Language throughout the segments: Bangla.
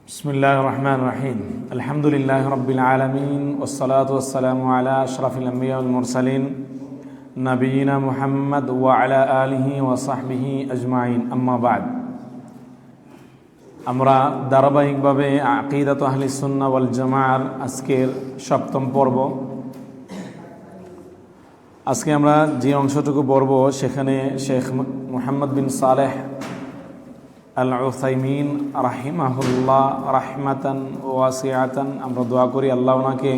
বিসমিল্লাহির রহমানির রহিম আলহামদুলিল্লাহি রাব্বিল আলামিন ওয়াসসালাতু ওয়াসসালামু আলা আশরাফিল আমবিয়া ওয়াল মুরসালিন নবিয়িনা মুহাম্মদ ওয়া আলা আলিহি ওয়া সাহবিহি আজমাইন আম্মা বা'দ। আমরা ধারাবাহিকভাবে আকীদাতু আহলিস সুন্নাহ ওয়াল জামাআর আজকের সপ্তম পর্ব। আজকে আমরা যে অংশটুকু পড়ব সেখানে শেখ মুহাম্মদ বিন সালেহ আল উসাইমিন রাহিমাহুল্লাহ রাহমাতান ওয়াসিআতান, আমরা দোয়া করি আল্লাহ ওনাকে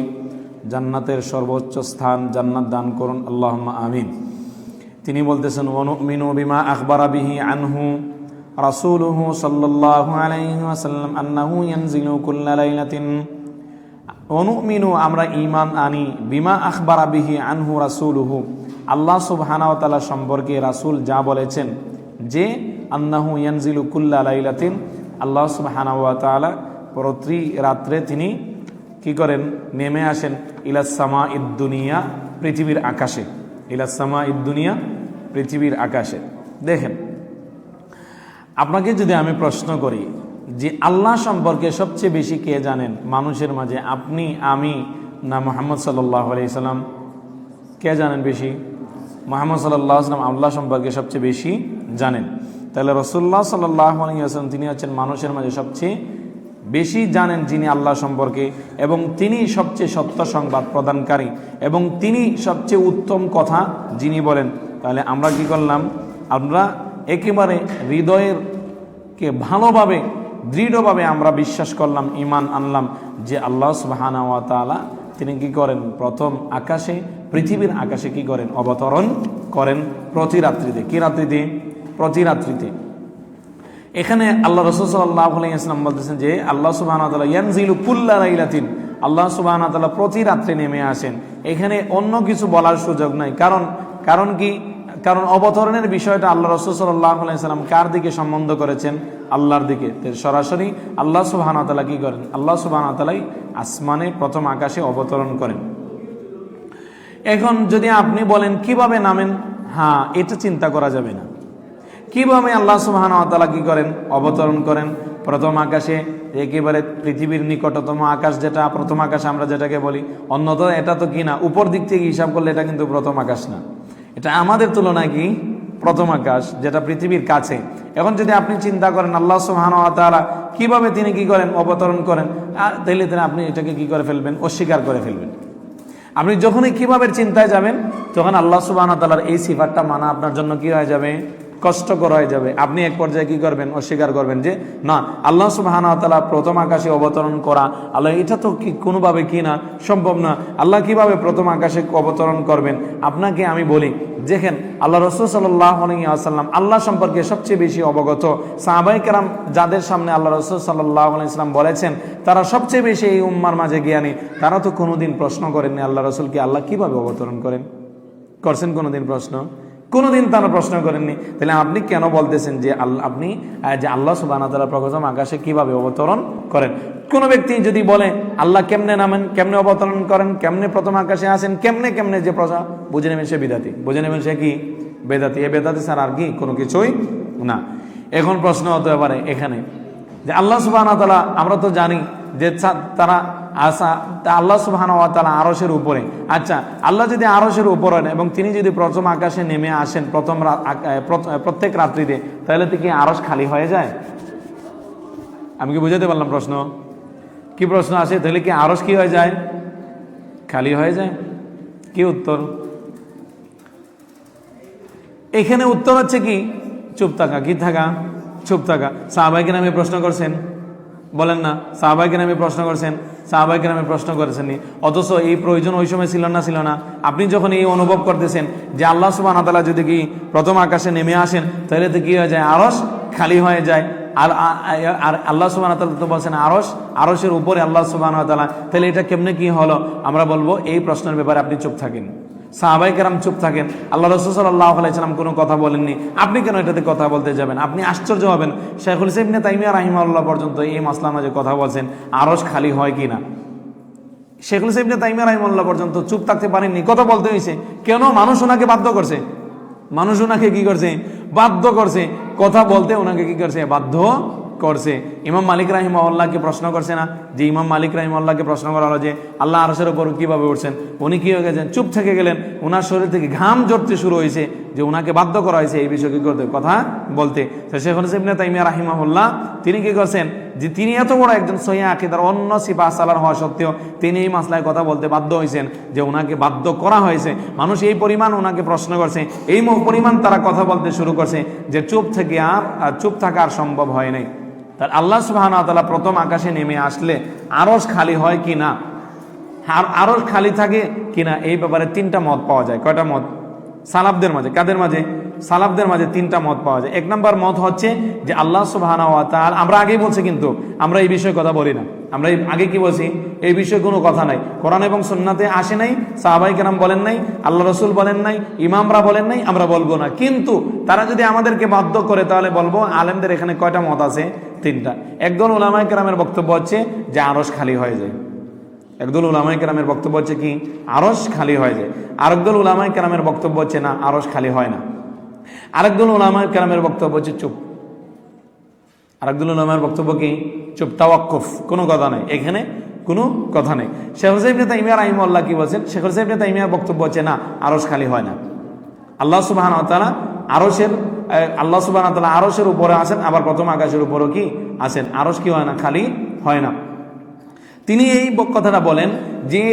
জান্নাতের সর্বোচ্চ স্থান জান্নাত দান করুন, আল্লাহুম্মা আমিন। তিনি বলতেছেন, ওয়ানুমিনু বিমা আখবারা বিহি আনহু রাসূলুহু সাল্লাল্লাহু আলাইহি ওয়াসাল্লাম আন্নাহু ইয়ানজিলু কুল্লা লাইলাতিন। ওয়ানুমিনু, আমরা ঈমান আনি, বিমা আখবারা বিহি আনহু রাসূলুহু, আল্লাহ সুবহানাহু ওয়া তাআলা সম্পর্কে রাসূল যা বলেছেন যে আন্নাহু ইয়ানজিলু কুল্লা লাইলাতিন, আল্লাহ সুবহানাহু ওয়া তাআলা প্রতি রাত্রে তিনি কি করেন, নেমে আসেন ইলাস সামাঈদ দুনিয়া, পৃথিবীর আকাশে। ইলাস সামাঈদ দুনিয়া, পৃথিবীর আকাশে। দেখেন, আপনাকে যদি আমি প্রশ্ন করি যে আল্লাহ সম্পর্কে সবচেয়ে বেশি কে জানেন মানুষের মাঝে, আপনি, আমি, না মুহাম্মদ সাল্লাল্লাহু আলাইহি সাল্লাম? কে জানেন বেশি? মুহাম্মদ সাল্লাল্লাহু আলাইহি সাল্লাম আল্লাহ সম্পর্কে সবচেয়ে বেশি জানেন। তাহলে রাসূলুল্লাহ সাল্লাল্লাহু আলাইহি ওয়াসাল্লাম তিনি হচ্ছেন মানুষের মাঝে সবচেয়ে বেশি জানেন যিনি আল্লাহ সম্পর্কে, এবং তিনি সবচেয়ে সত্য সংবাদ প্রদানকারী, এবং তিনি সবচেয়ে উত্তম কথা যিনি বলেন। তাহলে আমরা কি করলাম? আমরা একেবারে হৃদয়ের কে ভালোভাবে দৃঢ়ভাবে আমরা বিশ্বাস করলাম, ঈমান আনলাম যে আল্লাহ সুবহানাহু ওয়া তাআলা তিনি কি করেন, প্রথম আকাশে, পৃথিবীর আকাশে কি করেন, অবতরণ করেন প্রতি রাত্রিতে। কি রাত্রিতে? প্রতি রাত্রিতে। এখানে আল্লাহ রাসূল সাল্লাল্লাহু আলাইহি ওয়াসাল্লাম বলতেছেন যে আল্লাহ সুবহানাহু ওয়া তাআলা ইয়ানজিলু কুল্লা লাইলাতিন, আল্লাহ সুবহানাহু ওয়া তাআলা প্রতি রাত্রে নেমে আসেন। এখানে অন্য কিছু বলার সুযোগ নাই। কারণ কি? কারণ অবতরণের বিষয়টা আল্লাহ রাসূল সাল্লাল্লাহু আলাইহি ওয়াসাল্লাম কার দিকে সম্বন্ধ করেছেন? আল্লাহর দিকে। সরাসরি আল্লাহ সুবহানাহু ওয়া তাআলা কি করেন? আল্লাহ সুবহানাহু ওয়া তাআলাই আসমানে প্রথম আকাশে অবতরণ করেন। এখন যদি আপনি বলেন কিভাবে নামেন, হ্যাঁ, এটা চিন্তা করা যাবে না। কিভাবে আল্লাহ সুবহানাহু ওয়া তাআলা কি করেন? অবতরণ করেন প্রথম আকাশে, একেবারে পৃথিবীর নিকটতম আকাশ, যেটা প্রথম আকাশ আমরা যেটাকে বলি। অন্যত এটা তো কি না, উপর দিক থেকে হিসাব করলে এটা কিন্তু প্রথম আকাশ না, এটা আমাদের তুলনায় কি প্রথম আকাশ, যেটা পৃথিবীর কাছে। এখন যদি আপনি চিন্তা করেন আল্লাহ সুবহানাহু ওয়া তাআলা কিভাবে তিনি কি করেন, অবতরণ করেন, তাহলে আপনি এটাকে কি করে ফেলবেন? অস্বীকার করে ফেলবেন। আপনি যখনই কিভাবে চিন্তায় যাবেন, তখন আল্লাহ সুবহানাহু ওয়া তাআলার এই সিফাতটা মানা আপনার জন্য কি হয়ে যাবে? কষ্টকর হয়ে যাবে। আপনি এক পর্যায়ে কি করবেন? অস্বীকার করবেন যে না, আল্লাহ সুবহানাহু ওয়া তাআলা প্রথম আকাশে অবতরণ করা, আল্লাহ এটা তো কি কোনোভাবে কি না সম্ভব না। আল্লাহ কিভাবে প্রথম আকাশে অবতরণ করবেন? আপনাকে আমি বলি, দেখেন আল্লাহ রাসূল সাল্লাল্লাহু আলাইহি ওয়াসাল্লাম আল্লাহ সম্পর্কে সবচেয়ে বেশি অবগত। সাহাবায়ে কেরাম যাদের সামনে আল্লাহ রাসূল সাল্লাল্লাহু আলাইহি ওয়াসাল্লাম বলেছেন তারা সবচেয়ে বেশি এই উম্মার মাঝে জ্ঞানী, তারা তো কোনোদিন প্রশ্ন করেননি আল্লাহ রাসূলকে আল্লাহ কিভাবে অবতরণ করেন। করছেন কোনোদিন প্রশ্ন? কোনোদিন তারা প্রশ্ন করেননি। তাহলে আপনি কেন বলতেছেন যে আপনি যে আল্লাহ সুবহানাহু ওয়া তাআলা প্রথম আকাশে কিভাবে অবতরণ করেন? কোন ব্যক্তি যদি বলে আল্লাহ কেমনে নামেন, কেমনে অবতরণ করেন, কেমনে প্রথম আকাশে আসেন, কেমনে যে প্রশ্ন, বুঝে নেবেন সে বিদাতি, বুঝে নেবেন সে কি বেদাতি। এ বেদাতি স্যার আর কি কোনো কিছুই না। এখন প্রশ্ন হতে পারে এখানে যে আল্লাহ সুবহানাহু ওয়া তাআলা, আমরা তো জানি যে তারা আল্লাহ সুবহানাহু ওয়া তাআলা আরশের উপরে। আচ্ছা, আল্লাহ যদি আরশের উপরে এবং তিনি যদি প্রথম আকাশে নেমে আসেন প্রত্যেক রাত্রিতে, তাহলে তো কি আরশ খালি হয়ে যায়? আমি কি বুঝাতে পারলাম প্রশ্ন? কি প্রশ্ন আসে? তাহলে কি আরশ কি হয়ে যায়? খালি হয়ে যায়? কি উত্তর? এখানে উত্তর হচ্ছে কি? চুপ থাকা। কি থাকা? চুপ থাকা। সাহাবায়ে কেরাম প্রশ্ন করছেন, বলেন না? সাহাবায়ে কেরাম প্রশ্ন করছেন? সাহাবায়ে কেরাম প্রশ্ন করেছেননি। অথচ এই প্রয়োজন ওই সময় ছিল না? আপনি যখন এই অনুভব করতেছেন যে আল্লাহ সুবহানাহু ওয়া তাআলা যদি কি প্রথম আকাশে নেমে আসেন, তাহলে তো কি হয়ে যায়? আরশ খালি হয়ে যায়। আর আল্লাহ সুবহানাহু ওয়া তাআলা তো বলছেন আরশের উপরে আল্লাহ সুবহানাহু ওয়া তাআলা, তাহলে এটা কেমনে কি হলো? আমরা বলবো এই প্রশ্নের ব্যাপারে আপনি চুপ থাকেন। সাহাবায়ে কেরাম চুপ থাকেন, আল্লাহ রাসূল সাল্লাল্লাহু আলাইহি ওয়াসাল্লাম কোনো কথা বলেননি, আপনি কেন এটাতে কথা বলতে যাবেন? আপনি আশ্চর্য হবেন। শাইখুল ইসলাম ইবনে তাইমিয়া রাহিমাহুল্লাহ পর্যন্ত এই মাসলার মাঝে কথা বলছেন আরশ খালি হয় কিনা। শাইখুল ইসলাম ইবনে তাইমিয়া রাহিমাহুল্লাহ পর্যন্ত চুপ থাকতে পারেননি, কথা বলতে হয়েছে। কেন? মানুষ ওনাকে বাধ্য করছে। মানুষ ওনাকে কি করছে? বাধ্য করছে কথা বলতে। ওনাকে কি করছে? বাধ্য করছে। ইমাম মালিক রাহিমাহুল্লাহকে প্রশ্ন করছে না, যে ইমাম মালিক রাহিমাহুল্লাহকে প্রশ্ন করা হলো যে আল্লাহ আরশের উপর কিভাবে উঠছেন, উনি কি হয়ে গেছেন, চুপ থেকে গেলেন। ওনার শরীর থেকে ঘাম ঝরতে শুরু হয়েছে, যে ওনাকে বাধ্য করা হয়েছে এই বিষয়ে কি করতে, কথা বলতে। তো শেখ ইবনে তাইমিয়া রাহিমাহুল্লাহ তিনি কি করছেন, যে তিনি এত বড় একজন সহিহ আকীদার অন্য সিফাহ সালার হওয়া সত্ত্বেও তিনি এই মাসলায় কথা বলতে বাধ্য হয়েছেন, যে ওনাকে বাধ্য করা হয়েছে। মানুষ এই পরিমাণ ওনাকে প্রশ্ন করছে, এই পরিমাণ তারা কথা বলতে শুরু করছে যে চুপ থেকে আর চুপ থাকা আর সম্ভব হয় নাই। তার আল্লাহ সুবহানাহু ওয়া তাআলা প্রথম আকাশে নেমে আসলে আরশ খালি হয় কি না, আর আরশ খালি থাকে কিনা, এই ব্যাপারে তিনটা মত পাওয়া যায়। কয়টা মত? সালাফদের মাঝে। কাদের মাঝে? সালাফদের মাঝে তিনটা মত পাওয়া যায়। এক নম্বর মত হচ্ছে যে আল্লাহ সুবহানাহু ওয়া তাআলা, আমরা আগেই বলছি কিন্তু আমরা এই বিষয়ে কথা বলি না, আমরা আগে কি বলছি, এই বিষয়ে কোনো কথা নাই, কোরআন এবং সুন্নাতে আসে নাই, সাহাবায়ে কেরাম বলেন নাই, আল্লাহ রাসূল বলেন নাই, ইমামরা বলেন নাই, আমরা বলবো না। কিন্তু তারা যদি আমাদেরকে বাধ্য করে তাহলে বলবো। আলেমদের এখানে কয়টা মত আছে? তিনটা। একদল উলামায়ে কেরামের বক্তব্য হচ্ছে যে আরশ খালি হয়ে যায়। একদল উলামায়ে কেরামের বক্তব্য হচ্ছে কি, আরশ খালি হয়ে যায়। আরেকদল উলামায়ে কেরামের বক্তব্য হচ্ছে না, আরশ খালি হয় না। আরেকদল উলামায়ে কেরামের বক্তব্য হচ্ছে চুপ। আরেকদল উলামায়ের বক্তব্য কি, চুপ, তাওয়াক্কুফ, কোনো কথা নাই, এখানে কোনো কথা নেই। শেখ ইবনে তাইমিয়া রাহিমাহুল্লাহ কি বলছেন? শেখ ইবনে তাইমিয়ার বক্তব্য হচ্ছে না, আরশ খালি হয় না। আল্লাহ সুবহানাহু ওয়া তাআলা আরশের উপরে আছেন, আবার প্রথম আকাশের উপরও কি আছেন। আরশ কি হয় না, খালি হয় না। তিনি এই কথাটা বলেন যে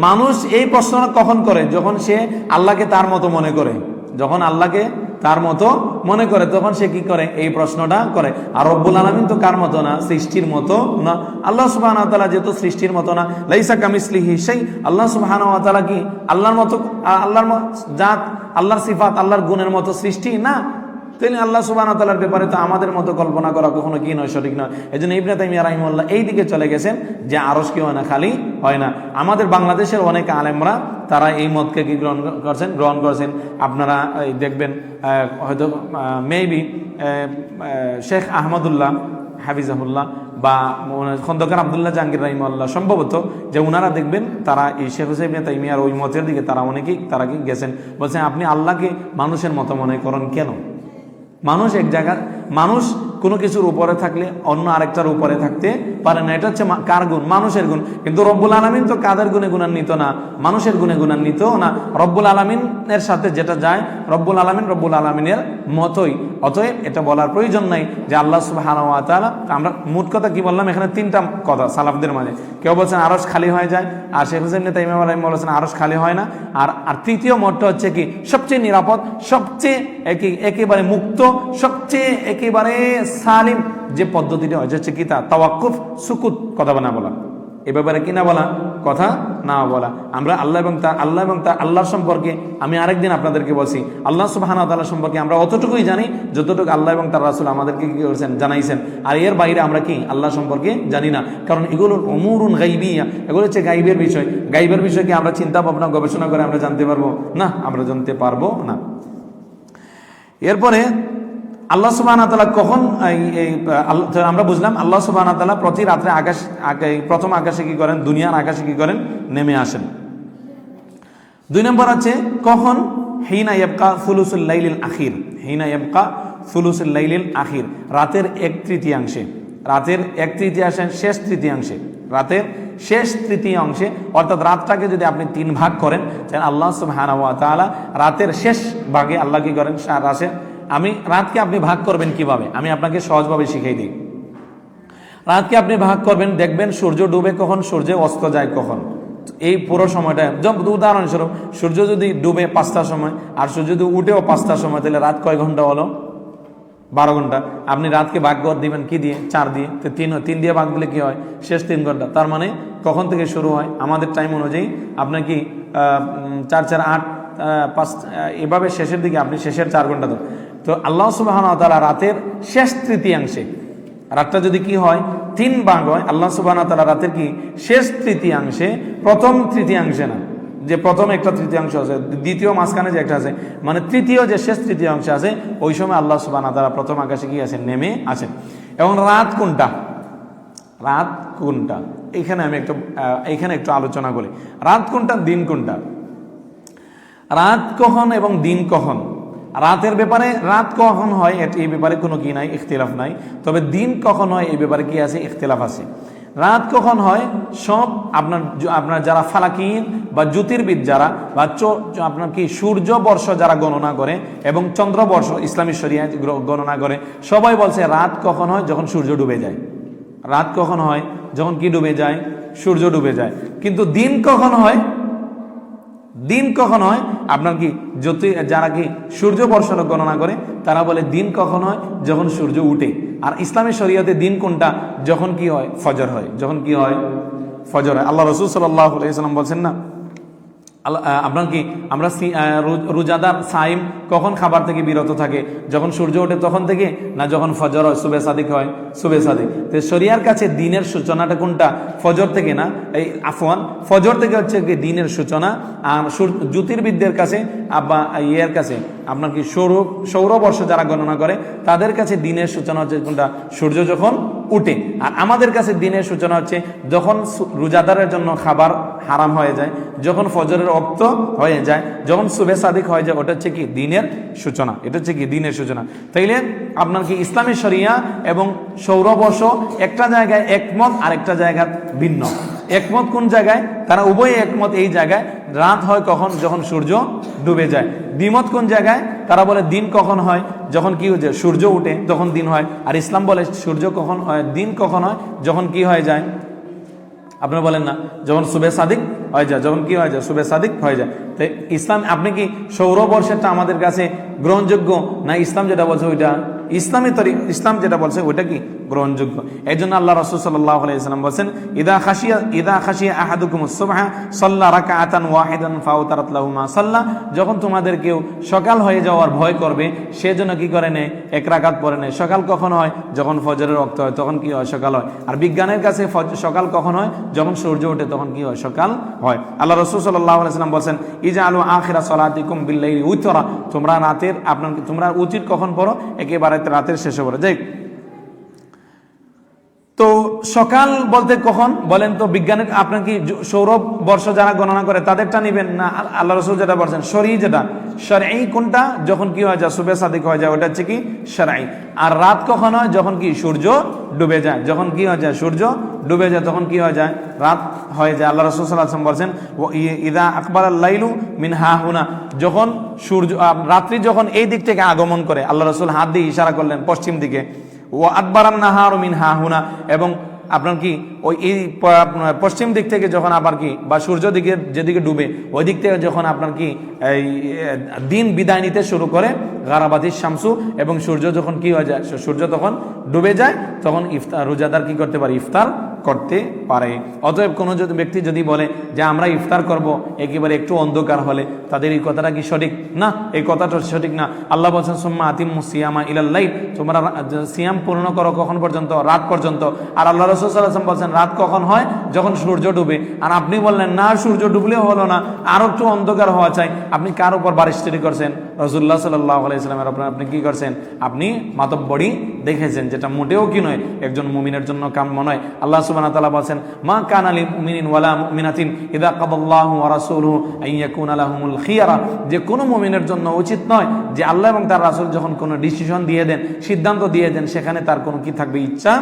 মানুষ এই প্রশ্নটা কখন করে, যখন সে আল্লাহকে তার মতো মনে করে। যখন আল্লাহকে তার মতো মনে করে তখন সে কি করে, এই প্রশ্নটা করে। আর রব্বুল আলামিন তো কার মতো না, সৃষ্টির মতো না। আল্লাহ সুবহানাহু ওয়া তাআলা যেহেতু সৃষ্টির মতো না, লাইসা কামিসলিহি শাই, আল্লাহ সুবহানাহু ওয়া তাআলা কি আল্লাহর মতো, আল্লাহর জাত, আল্লাহর সিফাত, আল্লাহর গুণের মতো সৃষ্টি না। তিনি আল্লাহ সুবহানাহু ওয়া তাআলার ব্যাপারে তো আমাদের মতো কল্পনা করা কখনো কি নয়, সঠিক নয়। এজন্য ইবনে তাইমিয়া রাহিমাহুল্লাহ এই দিকে চলে গেছেন যে আরশ কি হয় না, খালি হয় না। আমাদের বাংলাদেশের অনেক আলেমরা তারা এই মতকে কি গ্রহণ করছেন। আপনারা দেখবেন হয়তো মেবি শেখ আহমদুল্লাহ হাফিজাহুল্লাহ বা খন্দকার আব্দুল্লাহ জাহাঙ্গীর রাহিমাহুল্লাহ, সম্ভবত যে উনারা দেখবেন তারা এই শেখ ইবনে তাইমিয়ার ওই মতের দিকে তারা অনেকেই তারা কি গেছেন, বলছেন আপনি আল্লাহকে মানুষের মতো মনে করেন কেন? মানুষ এক জায়গায়, মানুষ কোনো কিছুর উপরে থাকলে অন্য আরেকটার উপরে থাকতে পারে না। এটা হচ্ছে কার গুণ? মানুষের গুণ। কিন্তু রব্বুল আলামিন তো কাদের গুণে গুণান্বিত না, মানুষের গুণে গুণান্বিত না। রব্বুল আলামিনের সাথে যেটা যায়, রব্বুল আলামিনের মতোই। অতএব এটা বলার প্রয়োজন নাই যে আল্লাহ সুবহানাহু ওয়া তাআলা, আমরা মোট কথা কি বললাম, এখানে তিনটা কথা সালাফদের মাঝে। কেউ বলছেন আরশ খালি হয়ে যায়, আর শেখ ইবনে তাইমিয়া রাহিমাহুল্লাহ বলেছেন আরশ খালি হয় না। আর তৃতীয় মতটা হচ্ছে কি, সবচেয়ে নিরাপদ, সবচেয়ে একেবারে মুক্ত, সবচেয়ে একেবারে সালিম যে পদ্ধতিটা হচ্ছে কি, তা তাওয়াক্কুফ, সুকুত, কথা না বলা। এ ব্যাপারে কি না বলা, কথা না বলা। আমরা আল্লাহ এবং তার আল্লাহর সম্পর্কে আমি আরেকদিন আপনাদেরকে বলছি, আল্লাহ সুবহানাহু ওয়া তাআলা সম্পর্কে আমরা অতটুকুই জানি যতটুকু আল্লাহ এবং তার রাসূল আমাদেরকে কি করেছেন, জানাইছেন। আর এর বাইরে আমরা কি আল্লাহ সম্পর্কে জানি না, কারণ এগুলো উমুরুন গাইবিয়া, এগুলো হচ্ছে গাইবের বিষয়। গাইবের বিষয় কি আমরা চিন্তা ভাবনা গবেষণা করে আমরা জানতে পারবো না, আমরা জানতে পারবো না। এরপরে আল্লাহ সুবহানাহু ওয়া তাআলা কখন, আমরা বুঝলাম আল্লাহ সুবহানাহু ওয়া তাআলা প্রতি রাত্রে প্রথম আকাশে কি করেন, দুনিয়ার আকাশে কি করেন, নেমে আসেন। দুই নম্বর আছে কখন, হিনা ইয়াবকা সুলুসুল লাইলিল আখির, হিনা ইয়াবকা সুলুসুল লাইলিল আখির, রাতের এক তৃতীয়াংশে, রাতের এক তৃতীয়াংশে, শেষ তৃতীয়াংশে, রাতের শেষ তৃতীয়াংশে, অর্থাৎ রাতটাকে যদি আপনি 3 ভাগ করেন, আল্লাহ সুবহানাহু ওয়া তাআলা রাতের শেষ ভাগে আল্লাহ কি করেন, রাতকে আপনি ভাগ করবেন কিভাবে, আমি আপনাকে সহজভাবে শিখিয়ে দিই। রাতকে আপনি ভাগ করবেন, দেখবেন সূর্য ডুবে কখন, সূর্য অস্ত যায় কখন, এই পুরো সময়টা। উদাহরণস্বরূপ সূর্য যদি ডুবে 5টার সময় আর সূর্য যদি উঠেও 5টার সময়, তাহলে রাত কয় ঘন্টা হলো? 12 ঘন্টা। আপনি রাতকে ভাগ করে দিবেন কি দিয়ে? 4 দিয়ে। তো 3 দিয়ে ভাগ দিলে কি হয়? শেষ 3 ঘন্টা। তার মানে কখন থেকে শুরু হয়? আমাদের টাইম অনুযায়ী আপনার কি 4 4 8 5, এভাবে শেষের দিকে আপনি শেষের 4 ঘন্টা দেন। তো আল্লাহ সুবহানাহু ওয়া তাআলা রাতের শেষ তৃতীয়াংশে, রাতটা যদি কি হয় 3 ভাগ হয়, আল্লাহ সুবহানাহু ওয়া তাআলা রাতের কি শেষ তৃতীয়াংশে, প্রথম তৃতীয়াংশে না, যে প্রথম একটা তৃতীয়াংশ আছে, দ্বিতীয় মাঝখানে যে একটা আছে, মানে তৃতীয় যে শেষ তৃতীয়াংশ আছে, ওই সময় আল্লাহ সুবহানাহু ওয়া তাআলা প্রথম আকাশে কি আছেন, নেমে আছেন। এবং রাত কোনটা, রাত কোনটা, এখানে একটু আলোচনা করি। রাত কোনটা, দিন কোনটা? রাত কখন এবং দিন কখন, রাতের ব্যাপারে রাত কখন হয় এই ব্যাপারে কোনো কি নাই, ইখতিলাফ নাই। তবে দিন কখন হয় এই ব্যাপারে কি আছে, ইখতিলাফ আছে। রাত কখন হয় সব আপনার যারা ফালাকিন বা জ্যোতির্বিদ যারা বা আপনার কি সূর্য বর্ষ যারা গণনা করে এবং চন্দ্রবর্ষ ইসলামী শরিয়া গণনা করে, সবাই বলছে রাত কখন হয়, যখন সূর্য ডুবে যায়। রাত কখন হয়, যখন কি ডুবে যায়, সূর্য ডুবে যায়। কিন্তু দিন কখন হয়, দিন কখন হয় আপনার কি যারা কি সূর্য বর্ষ গণনা করে তারা বলে দিন কখন হয়, যখন সূর্য উঠে। আর ইসলামী শরিয়াতে দিন কোনটা, যখন কি হয়, ফজর হয়। যখন কি হয়, ফজর হয়। আল্লাহ রাসূল সাল্লাল্লাহু আলাইহি ওয়াসাল্লাম বলছেন না, আপনার কি আমরা রোজাদার সাইম কখন খাবার থেকে বিরত থাকে, যখন সূর্য ওঠে তখন থেকে, না যখন ফজর হয়, সুবে সাদিক হয়, সুবে সাদিক। তো শরিয়ার কাছে দিনের সূচনাটা কোনটা, ফজর থেকে না, এই আফওয়ান ফজর থেকে হচ্ছে কি দিনের সূচনা। আর জ্যোতির্বিদদের কাছে বা ইয়ের কাছে আপনার কি সৌরবর্ষ যারা গণনা করে তাদের কাছে দিনের সূচনা হচ্ছে কোনটা, সূর্য যখন উঠে। আর আমাদের কাছে দিনের সূচনা হচ্ছে যখন রোজাদারের জন্য খাবার হারাম হয়ে যায়, যখন ফজরের ওয়াক্ত হয়ে যায়, যখন সুবে সাদিক হয়ে যায়, ওটা হচ্ছে কি দিনের সূচনা। এটা হচ্ছে কি দিনের সূচনা। তাইলে আপনার কি ইসলামী শরিয়া এবং সৌরবর্ষ একটা জায়গায় একমত, আর একটা জায়গায় ভিন্ন। একমত কোন জায়গায়, তারা উভয় একমত এই জায়গায় রাত হয় কখন, যখন সূর্য ডুবে যায়। দ্বিমত কোন জায়গায়, তারা বলে দিন কখন হয়, যখন কি হয়ে যায়, সূর্য উঠে তখন দিন হয়। আর ইসলাম বলে সূর্য কখন হয়, দিন কখন হয়, যখন কি হয়ে যায়, আপনারা বলেন না, যখন সুবে সাদিক হয়ে যায়, যখন কি হয়ে যায়, সুবে সাদিক হয়ে যায়। তো ইসলাম, আপনি কি সৌরবর্ষেরটা আমাদের কাছে গ্রহণযোগ্য, না ইসলাম যেটা বলছে ওইটা ইসলাম যেটা বলছে ওইটা কি গ্রহণযোগ্য? এই জন্য আল্লাহ রাসূল সাল্লাল্লাহু আলাইহি ওয়াসাল্লাম বলেন, ইদা খাশিয়া আহাদুকুমুস সুবহা সাল্লা রাকাআতান ওয়াহিদান ফাউতারাত লাহু মা সাল্লা। যখন তোমাদের কেউ সকাল হয়ে যাওয়ার ভয় করবে, সেজন্য কি করে নেয়, এক রাকাত পড়ে নেয়। সকাল কখন হয়, যখন ফজরের ওয়াক্ত হয়, তখন কি হয়, সকাল হয়। আর বিজ্ঞানের কাছে সকাল কখন হয়, যখন সূর্য ওঠে, তখন কি হয়, সকাল হয়। আল্লাহ রাসূল সাল্লাল্লাহু আলাইহি ওয়াসাল্লাম বলেন, ইজআলু আখিরা সালাতিকুম বিল-লাইলি উতরা। তোমরা রাতের তোমরা উচিত কখন পড়ো, একেবারে রাতের শেষে পড়ো। যাই, তো সকাল বলতে কখন বলেন তো? বিজ্ঞানের আপনার কি সৌরভ বর্ষ যারা গণনা করে তাদেরটা নিবেন, না আল্লাহ রাসূল যেটা বলছেন শরঈ যেটা, শরঈ কোনটা, যখন কি হয়ে যায়, সুবে সাদিক হয়ে যায়, ওটা হচ্ছে কি শরঈ। আর রাত কখন হয়, যখন কি সূর্য ডুবে যায়। যখন কি হয়ে যায়, সূর্য ডুবে যায়, তখন কি হয়ে যায়, রাত হয়ে যায়। আল্লাহ রাসূল সাল্লাল্লাহু আলাইহি ওয়াসাল্লাম বলছেন, ইদা আকবারাল লাইলু মিন হাহুনা, যখন সূর্য রাত্রি যখন এই দিক থেকে আগমন করে, আল্লাহ রাসূল হাত দিয়ে ইশারা করলেন পশ্চিম দিকে, ও আকবরান নাহারু মিন হাহুনা, এবং আপনার কি ওই এই পশ্চিম দিক থেকে যখন আবার কি বা সূর্য দিকে যেদিকে ডুবে ওই দিক থেকে যখন আপনার কি এই দিন বিদায় নিতে শুরু করে, গারাবাতিস শামসু, এবং সূর্য যখন কি হয়ে যায়, সূর্য তখন ডুবে যায়, তখন রোজাদার কি করতে পারে, ইফতার করতে পারে। অতএব কোনো ব্যক্তি যদি বলে যে আমরা ইফতার করব একেবারে একটু অন্ধকার হলে, তাদের এই কথাটা কি সঠিক না? এই কথাটা সঠিক না। আল্লাহ বলছেন, সুম্মা আতিম্মুস সিয়ামা ইলাল লাইল, তোমরা সিয়াম পূর্ণ করো কখন পর্যন্ত, রাত পর্যন্ত। আর আল্লাহ রাসূল সাল্লাল্লাহু আলাইহি ওয়াসাল্লাম বলছেন রাত কখন হয়, যখন সূর্য ডুবে। আর আপনি বললেন না, সূর্য ডুবলেও হলো না, আরো একটু অন্ধকার হওয়া চাই। আপনি কার উপর বারিশতারি করছেন? রাসূলুল্লাহ সাল্লাল্লাহু আলাইহি ওয়াসাল্লামের উপর আপনি কি করছেন? আপনি মাতব্বরি দেখেছেন, যেটা মোটেও কি নয়, একজন মুমিনের জন্য কাম্য নয়। আল্লাহ সুবহানাহু ওয়া তাআলা বলেন, মা কানা লিল মুমিনিন ওয়ালা মুমিনাতিন ইযা কাদাল্লাহু ওয়া রাসূলুহু আন ইয়াকুনা লাহুমুল খিয়ারা, যে কোনো মুমিনের জন্য উচিত নয় যে আল্লাহ এবং তার রাসূল যখন কোনো ডিসিশন দিয়ে দেন, সিদ্ধান্ত দিয়ে দেন, সেখানে তার কোনো কি থাকবে, ইচ্ছা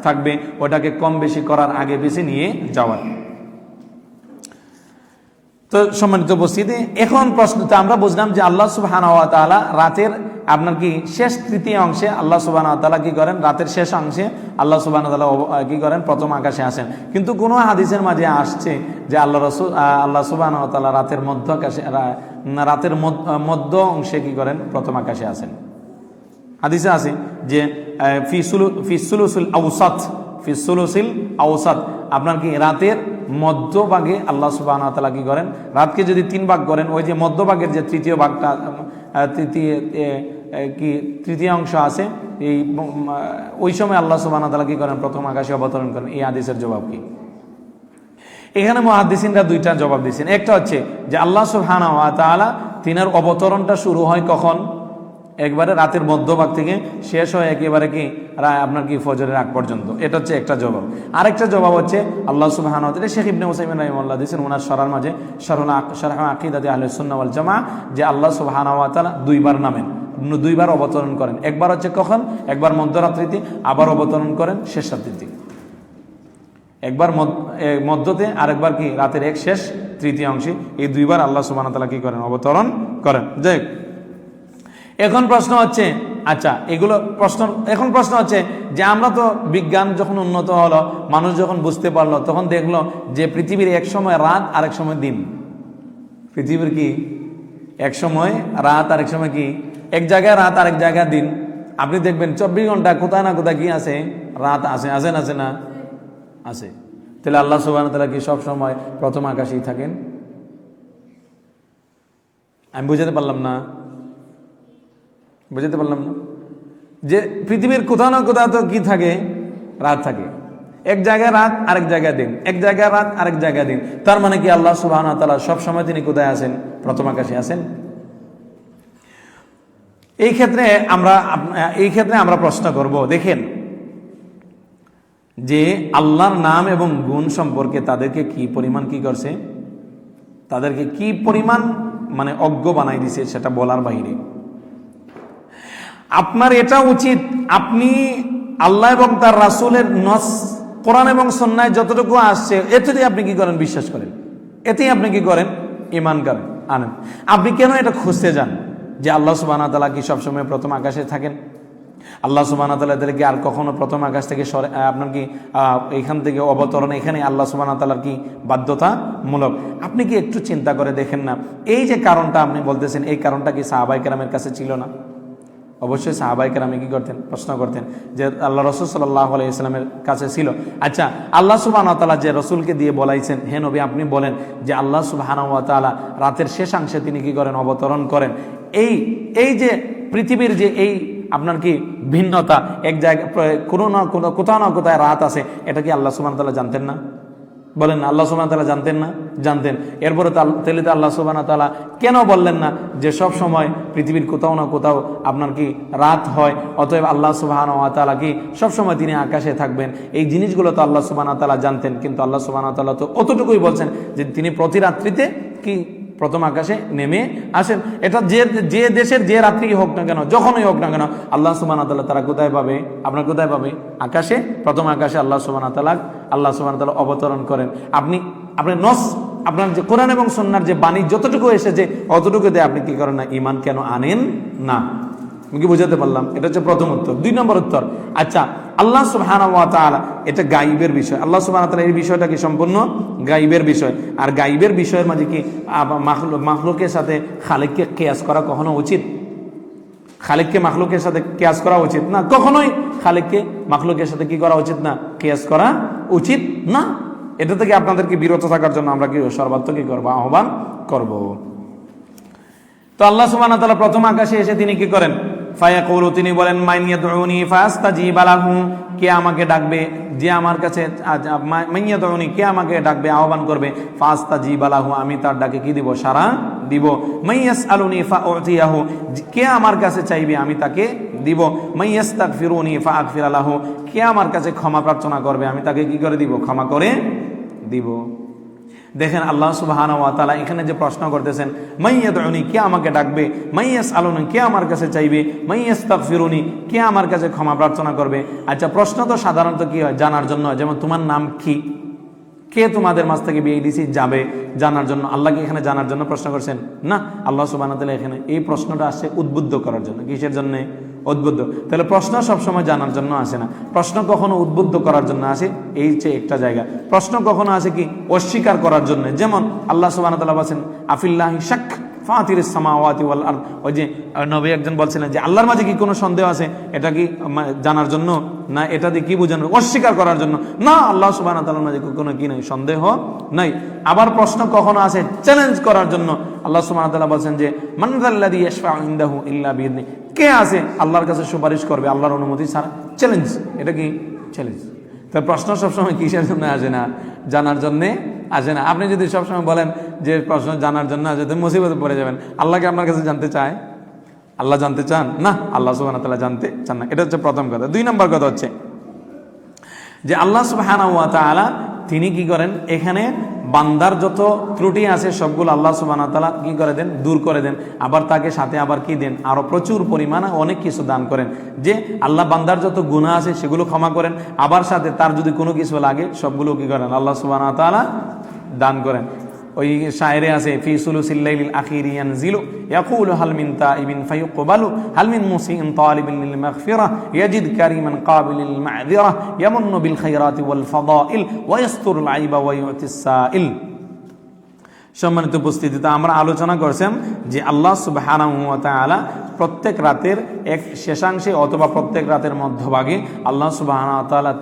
থাকবে, ওটাকে কম বেশি করার আগে বেশি নিয়ে যাওয়ার। তো সম্মানিত উপস্থিতি, এখন প্রশ্নটা আমরা বুঝলাম যে আল্লাহ সুবহানাহু ওয়া তাআলা রাতের আপনার কি শেষ তৃতীয় অংশে আল্লাহ সুবহানাহু ওয়া তাআলা কি করেন, রাতের শেষ অংশে আল্লাহ সুবহানাহু ওয়া তাআলা কি করেন, প্রথম আকাশে আসেন। কিন্তু কোনো হাদিসের মাঝে আসছে যে আল্লাহ সুবহানাহু ওয়া তাআলা রাতের মধ্য আকাশে, রাতের মধ্য অংশে কি করেন, প্রথম আকাশে আসেন। হাদিসে আছে যে ফিসুলুসিল আওসাত, আপনার কি রাতের মধ্যভাগে আল্লাহ সুবহানাহু ওয়া তাআলা কি করেন, রাতকে যদি তিন ভাগ করেন, ওই যে মধ্যভাগের যে তৃতীয় ভাগটা, তৃতীয় অংশ আছে, এই ওই সময় আল্লাহ সুবহানাহু ওয়া তাআলা কি করেন, প্রথম আকাশে অবতরণ করেন। এই হাদিসের জবাব কি? এখানে মুহাদ্দিসিনরা দুইটা জবাব দিয়েছেন। একটা হচ্ছে যে আল্লাহ সুবহানাহু ওয়া তাআলা তিনার অবতরণটা শুরু হয় কখন, একবারে রাতের মধ্যভাগ থেকে শেষ হয় একেবারে কি আপনার কি ফজরের আগ পর্যন্ত। এটা হচ্ছে একটা জবাব। আরেকটা জবাব হচ্ছে আল্লাহ সুবহানাহু ওয়া তাআলা, শেখ ইবনে উসাইমিন রাহিমাহুল্লাহ দিয়েছেন ওনার শরহের মাঝে, শরহ আকিদাতে আহলে সুন্নাহ ওয়াল জামাআহ, যে আল্লাহ সুবহানাহু ওয়া তাআলা দুইবার নামেন, দুইবার অবতরণ করেন। একবার হচ্ছে কখন? একবার মধ্যরাত্রিতে, আবার অবতরণ করেন শেষ রাত্রিতে। একবার মধ্যতে, আরেকবার কি রাতের এক শেষ তৃতীয় অংশে। এই দুইবার আল্লাহ সুবহানাহু ওয়া তাআলা কি করেন? অবতরণ করেন। যাই এখন প্রশ্ন হচ্ছে, আচ্ছা এগুলো প্রশ্ন, এখন প্রশ্ন হচ্ছে যে আমরা তো বিজ্ঞান যখন উন্নত হলো, মানুষ যখন বুঝতে পারলো, তখন দেখলো যে পৃথিবীর এক সময় রাত, আরেক সময় দিন। পৃথিবীর কি এক সময় রাত, আরেক সময় কি, এক জায়গায় রাত, আরেক জায়গায় দিন। আপনি দেখবেন 24 ঘন্টা কোথায় না কোথায় কি আছে? রাত আছে। আছে না? আছে না? আছে। তাহলে আল্লাহ সুবহানাহু ওয়া তাআলা কি সব সময় প্রথম আকাশেই থাকেন? আমি বুঝাতে পারলাম না? বুঝাতে পারলাম না? যে পৃথিবীর কোথাও না কোথাও তো কি থাকে? রাত থাকে। এক জায়গায় রাত, আরেক জায়গায় দিন। এক জায়গায় রাত, আরেক জায়গায় দিন। তার মানে কি আল্লাহ সুবহানাহু ওয়া তাআলা সব সময় তিনি কোথায় আছেন? প্রথম আকাশে আছেন। এই ক্ষেত্রে আমরা প্রশ্ন করব, দেখেন যে আল্লাহর নাম এবং গুণ সম্পর্কে তাদেরকে কি পরিমাণ কি করছে? তাদেরকে কি পরিমাণ মানে অজ্ঞ বানাই দিছে, সেটা বলার বাইরে। আপনার এটা উচিত, আপনি আল্লাহ এবং তার রাসূলের নস, কোরআন এবং সুন্নাহয় যতটুকু আসছে, এতেই আপনি কি করেন? বিশ্বাস করেন। এতেই আপনি কি করেন? ঈমান করেন, আনেন। আপনি কেন এটা খুঁজতে যান যে আল্লাহ সুবহানাহু ওয়া তাআলা কি সবসময় প্রথম আকাশে থাকেন? আল্লাহ সুবহানাহু ওয়া তাআলা এদেরকে আর কখনো প্রথম আকাশ থেকে আপনার কি এইখান থেকে অবতরণ, এখানে আল্লাহ সুবহানাহু ওয়া তাআলার কি বাধ্যতামূলক? আপনি কি একটু চিন্তা করে দেখেন না, এই যে কারণটা আপনি বলতেছেন, এই কারণটা কি সাহাবায়ে কেরামের কাছে ছিল না? অবশ্যই সাহাবায়ে কেরাম কি করতেন? প্রশ্ন করতেন যে আল্লাহ রাসূল সাল্লাল্লাহু আলাইহি ওয়াসাল্লামের কাছে ছিল। আচ্ছা, আল্লাহ সুবহানাহু ওয়া তাআলা যে রাসূলকে দিয়ে বলাইছেন, হে নবী আপনি বলেন যে আল্লাহ সুবহানাহু ওয়া তাআলা রাতের শেষাংশে তিনি কি করেন? অবতরণ করেন। এই যে পৃথিবীর যে এই আপনার কি ভিন্নতা, এক জায়গায় কোনো না কোনো, কোথাও না কোথায় রাত আছে, এটা কি আল্লাহ সুবহানাহু ওয়া তাআলা জানতেন না? বলেন না, আল্লাহ সুবহানাহু ওয়া তাআলা জানতেন না? জানতেন। এরপরে তাহলে তো আল্লাহ সুবহানাহু ওয়া তাআলা কেন বললেন না যে সব সময় পৃথিবীর কোথাও না কোথাও আপনার কি রাত হয়, অতএব আল্লাহ সুবহানাহু ওয়া তাআলা কি সব সময় তিনি আকাশে থাকবেন? এই জিনিসগুলো তো আল্লাহ সুবহানাহু ওয়া তাআলা জানতেন, কিন্তু আল্লাহ সুবহানাহু ওয়া তাআলা তো অতটুকুই বলছেন যে তিনি প্রতি রাত্রিতে কি প্রথম আকাশে নেমে আসেন। এটা যে দেশের যে রাত্রি হোক না কেন, যখনই হোক না কেন, আল্লাহ সুবহানাহু ওয়া তাআলা তারা কোথায় পাবে? আপনার কোথায় পাবে? আকাশে, প্রথম আকাশে আল্লাহ সুবহানাহু ওয়া তাআলা অবতরণ করেন। আপনার যে কোরআন এবং সুন্নাহর যে বাণী যতটুকু এসেছে, অতটুকুতে আপনি কি করেন না? ঈমান কেন আনেন না? আমি কি বুঝাতে পারলাম? এটা হচ্ছে প্রথম উত্তর। 2 নম্বর উত্তর, আচ্ছা আল্লাহ সুবহানাহু ওয়া তাআলা এটা গায়বের বিষয়। আল্লাহ সুবহানাহু ওয়া তাআলা এই বিষয়টা কি সম্পূর্ণ গায়বের বিষয়। আর গায়বের বিষয়ের মাঝে কি মাখলুকের সাথে খালিককে কিয়াস করা কখনো উচিত? খালিককে মাখলুকের সাথে কিয়াস করা উচিত না, কখনোই খালিককে মাখলুকের সাথে কি করা উচিত না? কিয়াস করা উচিত না। এটা থেকে আপনাদেরকে বিরত থাকার জন্য আমরা কি সর্বাত্মক কি করবো? আহ্বান করব। তো আল্লাহ সুবহানাহু ওয়া তাআলা প্রথম আকাশে এসে তিনি কি করেন? ফায়াকুলু, তিনি বলেন মান ইয়াদউনি ফাস্তাজিব লাহু, কে আমাকে ডাকবে, যে আমার কাছে মান ইয়াদউনি, কে আমাকে ডাকবে, আহ্বান করবে, ফাস্তাজিব লাহু, আমি তার ডাকে কি দিব? সাড়া দিব। মান ইয়াসআলুনি ফাউতিয়াহু, কে আমার কাছে চাইবে আমি তাকে দিব। মান ইয়াস্তাগফিরুনি ফাআগফির লাহু, কে আমার কাছে ক্ষমা প্রার্থনা করবে আমি তাকে কি করে দিব? ক্ষমা করে দিব। দেখেন আল্লাহ সুবহানাহু ওয়া তাআলা এখানে যে প্রশ্ন করতেছেন, মান ইয়াদউনি, কে আমাকে ডাকবে, মান ইয়াসআলুনি, কে আমার কাছে চাইবে, মান ইয়াস্তাগফিরুনি, কে আমার কাছে ক্ষমা প্রার্থনা করবে। আচ্ছা, প্রশ্ন তো সাধারণত কি হয়? জানার জন্য। যেমন তোমার নাম কি, কে তোমাদের মাঝ থেকে বিয়ে দিছি যাবে, জানার জন্য। আল্লাহকে এখানে জানার জন্য প্রশ্ন করছেন না, আল্লাহ সুবহানাহু ওয়া তাআলা এখানে এই প্রশ্নটা আসছে উদ্বুদ্ধ করার জন্য। কিসের জন্য? উদ্বুদ্ধ। তাহলে প্রশ্ন সবসময় জানার জন্য আসে না, প্রশ্ন কখনো উদ্বুদ্ধ করার জন্য আসে। এই যে একটা জায়গা, প্রশ্ন কখনো আসে কি? অস্বীকার করার জন্য। যেমন আল্লাহ সুবহানাহু ওয়া তাআলা বলেন আফিল্লাহি শাক ফাতিরিস সামাওয়াতি ওয়াল আরদ, ওই যে নবী একজন বলছিলেন যে আল্লাহর মাঝে কি কোনো সন্দেহ আছে? এটা কি জানার জন্য না, এটা দিয়ে কি বোঝানো? অস্বীকার করার জন্য না, আল্লাহ সুবহানাহু ওয়া তাআলার মাঝে কোনো কি নাই, সন্দেহ নাই। আবার প্রশ্ন কখনো আসে চ্যালেঞ্জ করার জন্য। আল্লাহ সুবহানাহু ওয়া তাআলা বলেন যে মান যাল্লাযী ইয়াশফাউ ইনদাহু ইল্লা বিইذনি, কে আছে আল্লাহর কাছে সুপারিশ করবে আল্লাহর অনুমতি ছাড়া? চ্যালেঞ্জ। এটা কি চ্যালেঞ্জ? তো প্রশ্ন সবসময় কিসের জন্য আসে না? জানার জন্যে আসে না। আপনি যদি সবসময় বলেন যে প্রশ্ন জানার জন্য আসে, তো মুসিবতে পড়ে যাবেন। আল্লাহকে আপনার কাছে জানতে চায়? আল্লাহ জানতে চান না, আল্লাহ সুবহানাহু ওয়া তাআলা জানতে চান না। এটা হচ্ছে প্রথম কথা। 2 নম্বর কথা হচ্ছে যে আল্লাহ সুবহানাহু ওয়া তাআলা তিনি কি করেন? এখানে বান্দার যত ত্রুটি আছে সবগুলো আল্লাহ সুবহানাহু ওয়া তাআলা কি করে দেন, দূর করে দেন। আবার তাকে সাথে আবার কি দেন, আরো প্রচুর পরিমাণে অনেক কিছু দান করেন। যে আল্লাহ বান্দার যত গুনাহ আছে সেগুলো ক্ষমা করেন, আবার সাথে তার যদি কোনো কিছু লাগে সবগুলো কি করেন, আল্লাহ সুবহানাহু ওয়া তাআলা দান করেন। ওই শায়রে আছে, ফি সুলুসিল লাইলিল আখিরি ইয়ানজিলু ইয়াকুলু হাল মিন তাইবিন ফায়ুকবালু হাল মিন মুসিইন তালিবিন লিল মাগফিরাহ ইয়াজিদ কারিমান কাবিলিল মা'যিরাহ ইয়ামুন্নু বিল খায়রাতি ওয়াল ফাদাইল ওয়া ইয়াসতুরুল আইবা ওয়া ইউতিস সাইল। সম্মানিত উপস্থিতি, আমরা আলোচনা করছেন যে আল্লাহ সুবহানাহু ওয়া তাআলা প্রত্যেক রাতের এক শেষাংশে অথবা প্রত্যেক রাতের মধ্যভাগে আল্লাহ সুবহানাহু ওয়া তাআলা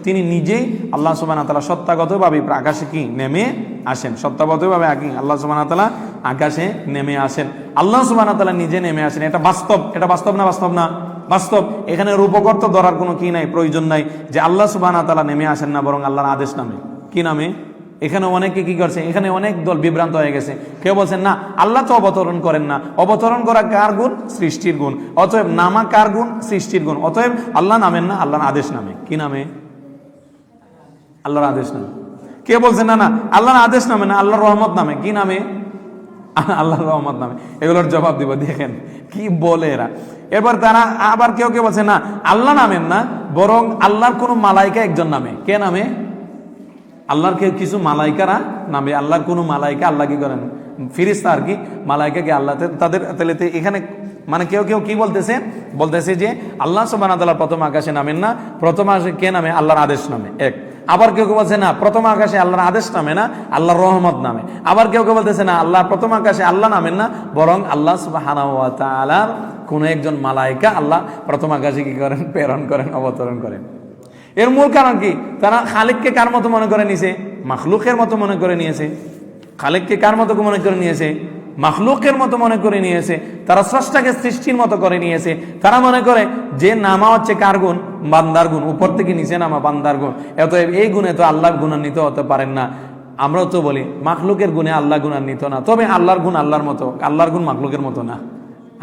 তিনি নিজেই আল্লাহ সুবহানাহু ওয়া তাআলা সত্তাগতভাবে আকাশে কি নেমে আসেন, সত্তাগতভাবে আল্লাহ সুবহানাহু ওয়া তাআলা আকাশে নেমে আসেন। আল্লাহ সুবহানাহু ওয়া তাআলা নিজে নেমে আসেন, এটা বাস্তব। এটা বাস্তব না বাস্তব না? বাস্তব। এখানে রূপকর্ত ধরার কোনো কি নাই, প্রয়োজন নাই যে আল্লাহ সুবহানাহু ওয়া তাআলা নেমে আসেন না, বরং আল্লাহর আদেশ নামে। কি নামে? এখানে অনেকে কি করছে, এখানে অনেক দল বিভ্রান্ত হয়ে গেছে। কেউ বলছেন না আল্লাহ তো অবতরণ করেন না, অবতরণ করা কার গুণ? সৃষ্টির গুণ। অতএব নামা কার গুণ? সৃষ্টির গুণ। অতএব আল্লাহ নামেন না, আল্লাহর আদেশ নামে। কি নামে? আল্লাহর আদেশ নামে। কে বলছেন না না আল্লাহর আদেশ নামে না, আল্লাহর রহমত নামে। কি নামে? আল্লাহর রহমত নামে। এগুলোর জবাব দিব, দেখেন কি বলে এরা। এবার তারা আবার কেউ কেউ বলছে না আল্লাহ নামেন না, বরং আল্লাহর কোন মালাইকা একজন নামে। কে নামে? আল্লাহর কিছু মালাইকারা নামে। আল্লাহর কোন মালাইকা, আল্লাহ কি করেন, ফিরিস্তা আর কি, মালাইকাকে আল্লাহ তাদের তেলেতে এখানে মানে কেউ কেউ কি বলতেছে যে আল্লাহ সুবহানাহু ওয়া তাআলা প্রথম আকাশে নামেন না, প্রথম আকাশে কে নামে? আল্লাহর আদেশ নামে। এক। আবার কেউ কেউ বলছে না প্রথম আকাশে আল্লাহর আদেশ নামে না, আল্লাহর রহমত নামে। আবার কেউ কেউ বলতেছে না আল্লাহ প্রথম আকাশে আল্লাহ নামেন না, বরং আল্লাহ সুবহানাহু ওয়া তাআলার কোন একজন মালাইকা আল্লাহ প্রথম আকাশে কি করেন, প্রেরণ করেন, অবতরণ করেন। এর মূল কারণ কি? তারা খালিককে কার মতো মনে করে নিয়েছে? মাখলুকের মতো মনে করে নিয়েছে। খালিককে কার মতো মনে করে নিয়েছে? মাখলুকের মতো মনে করে নিয়েছে। তারা স্রষ্টাকে সৃষ্টির মতো করে নিয়েছে। তারা মনে করে যে নামা হচ্ছে কার গুণ? বান্দার গুণ। উপর থেকে নিচে নামা বান্দার গুণ। অতএব এই গুণে তো আল্লাহর গুণান্বিত হতে পারেন না। আমরাও তো বলি মাখলুকের গুণে আল্লাহ গুণান্বিত না, তবে আল্লাহর গুণ আল্লাহর মতো, আল্লাহর গুণ মাখলুকের মতো না।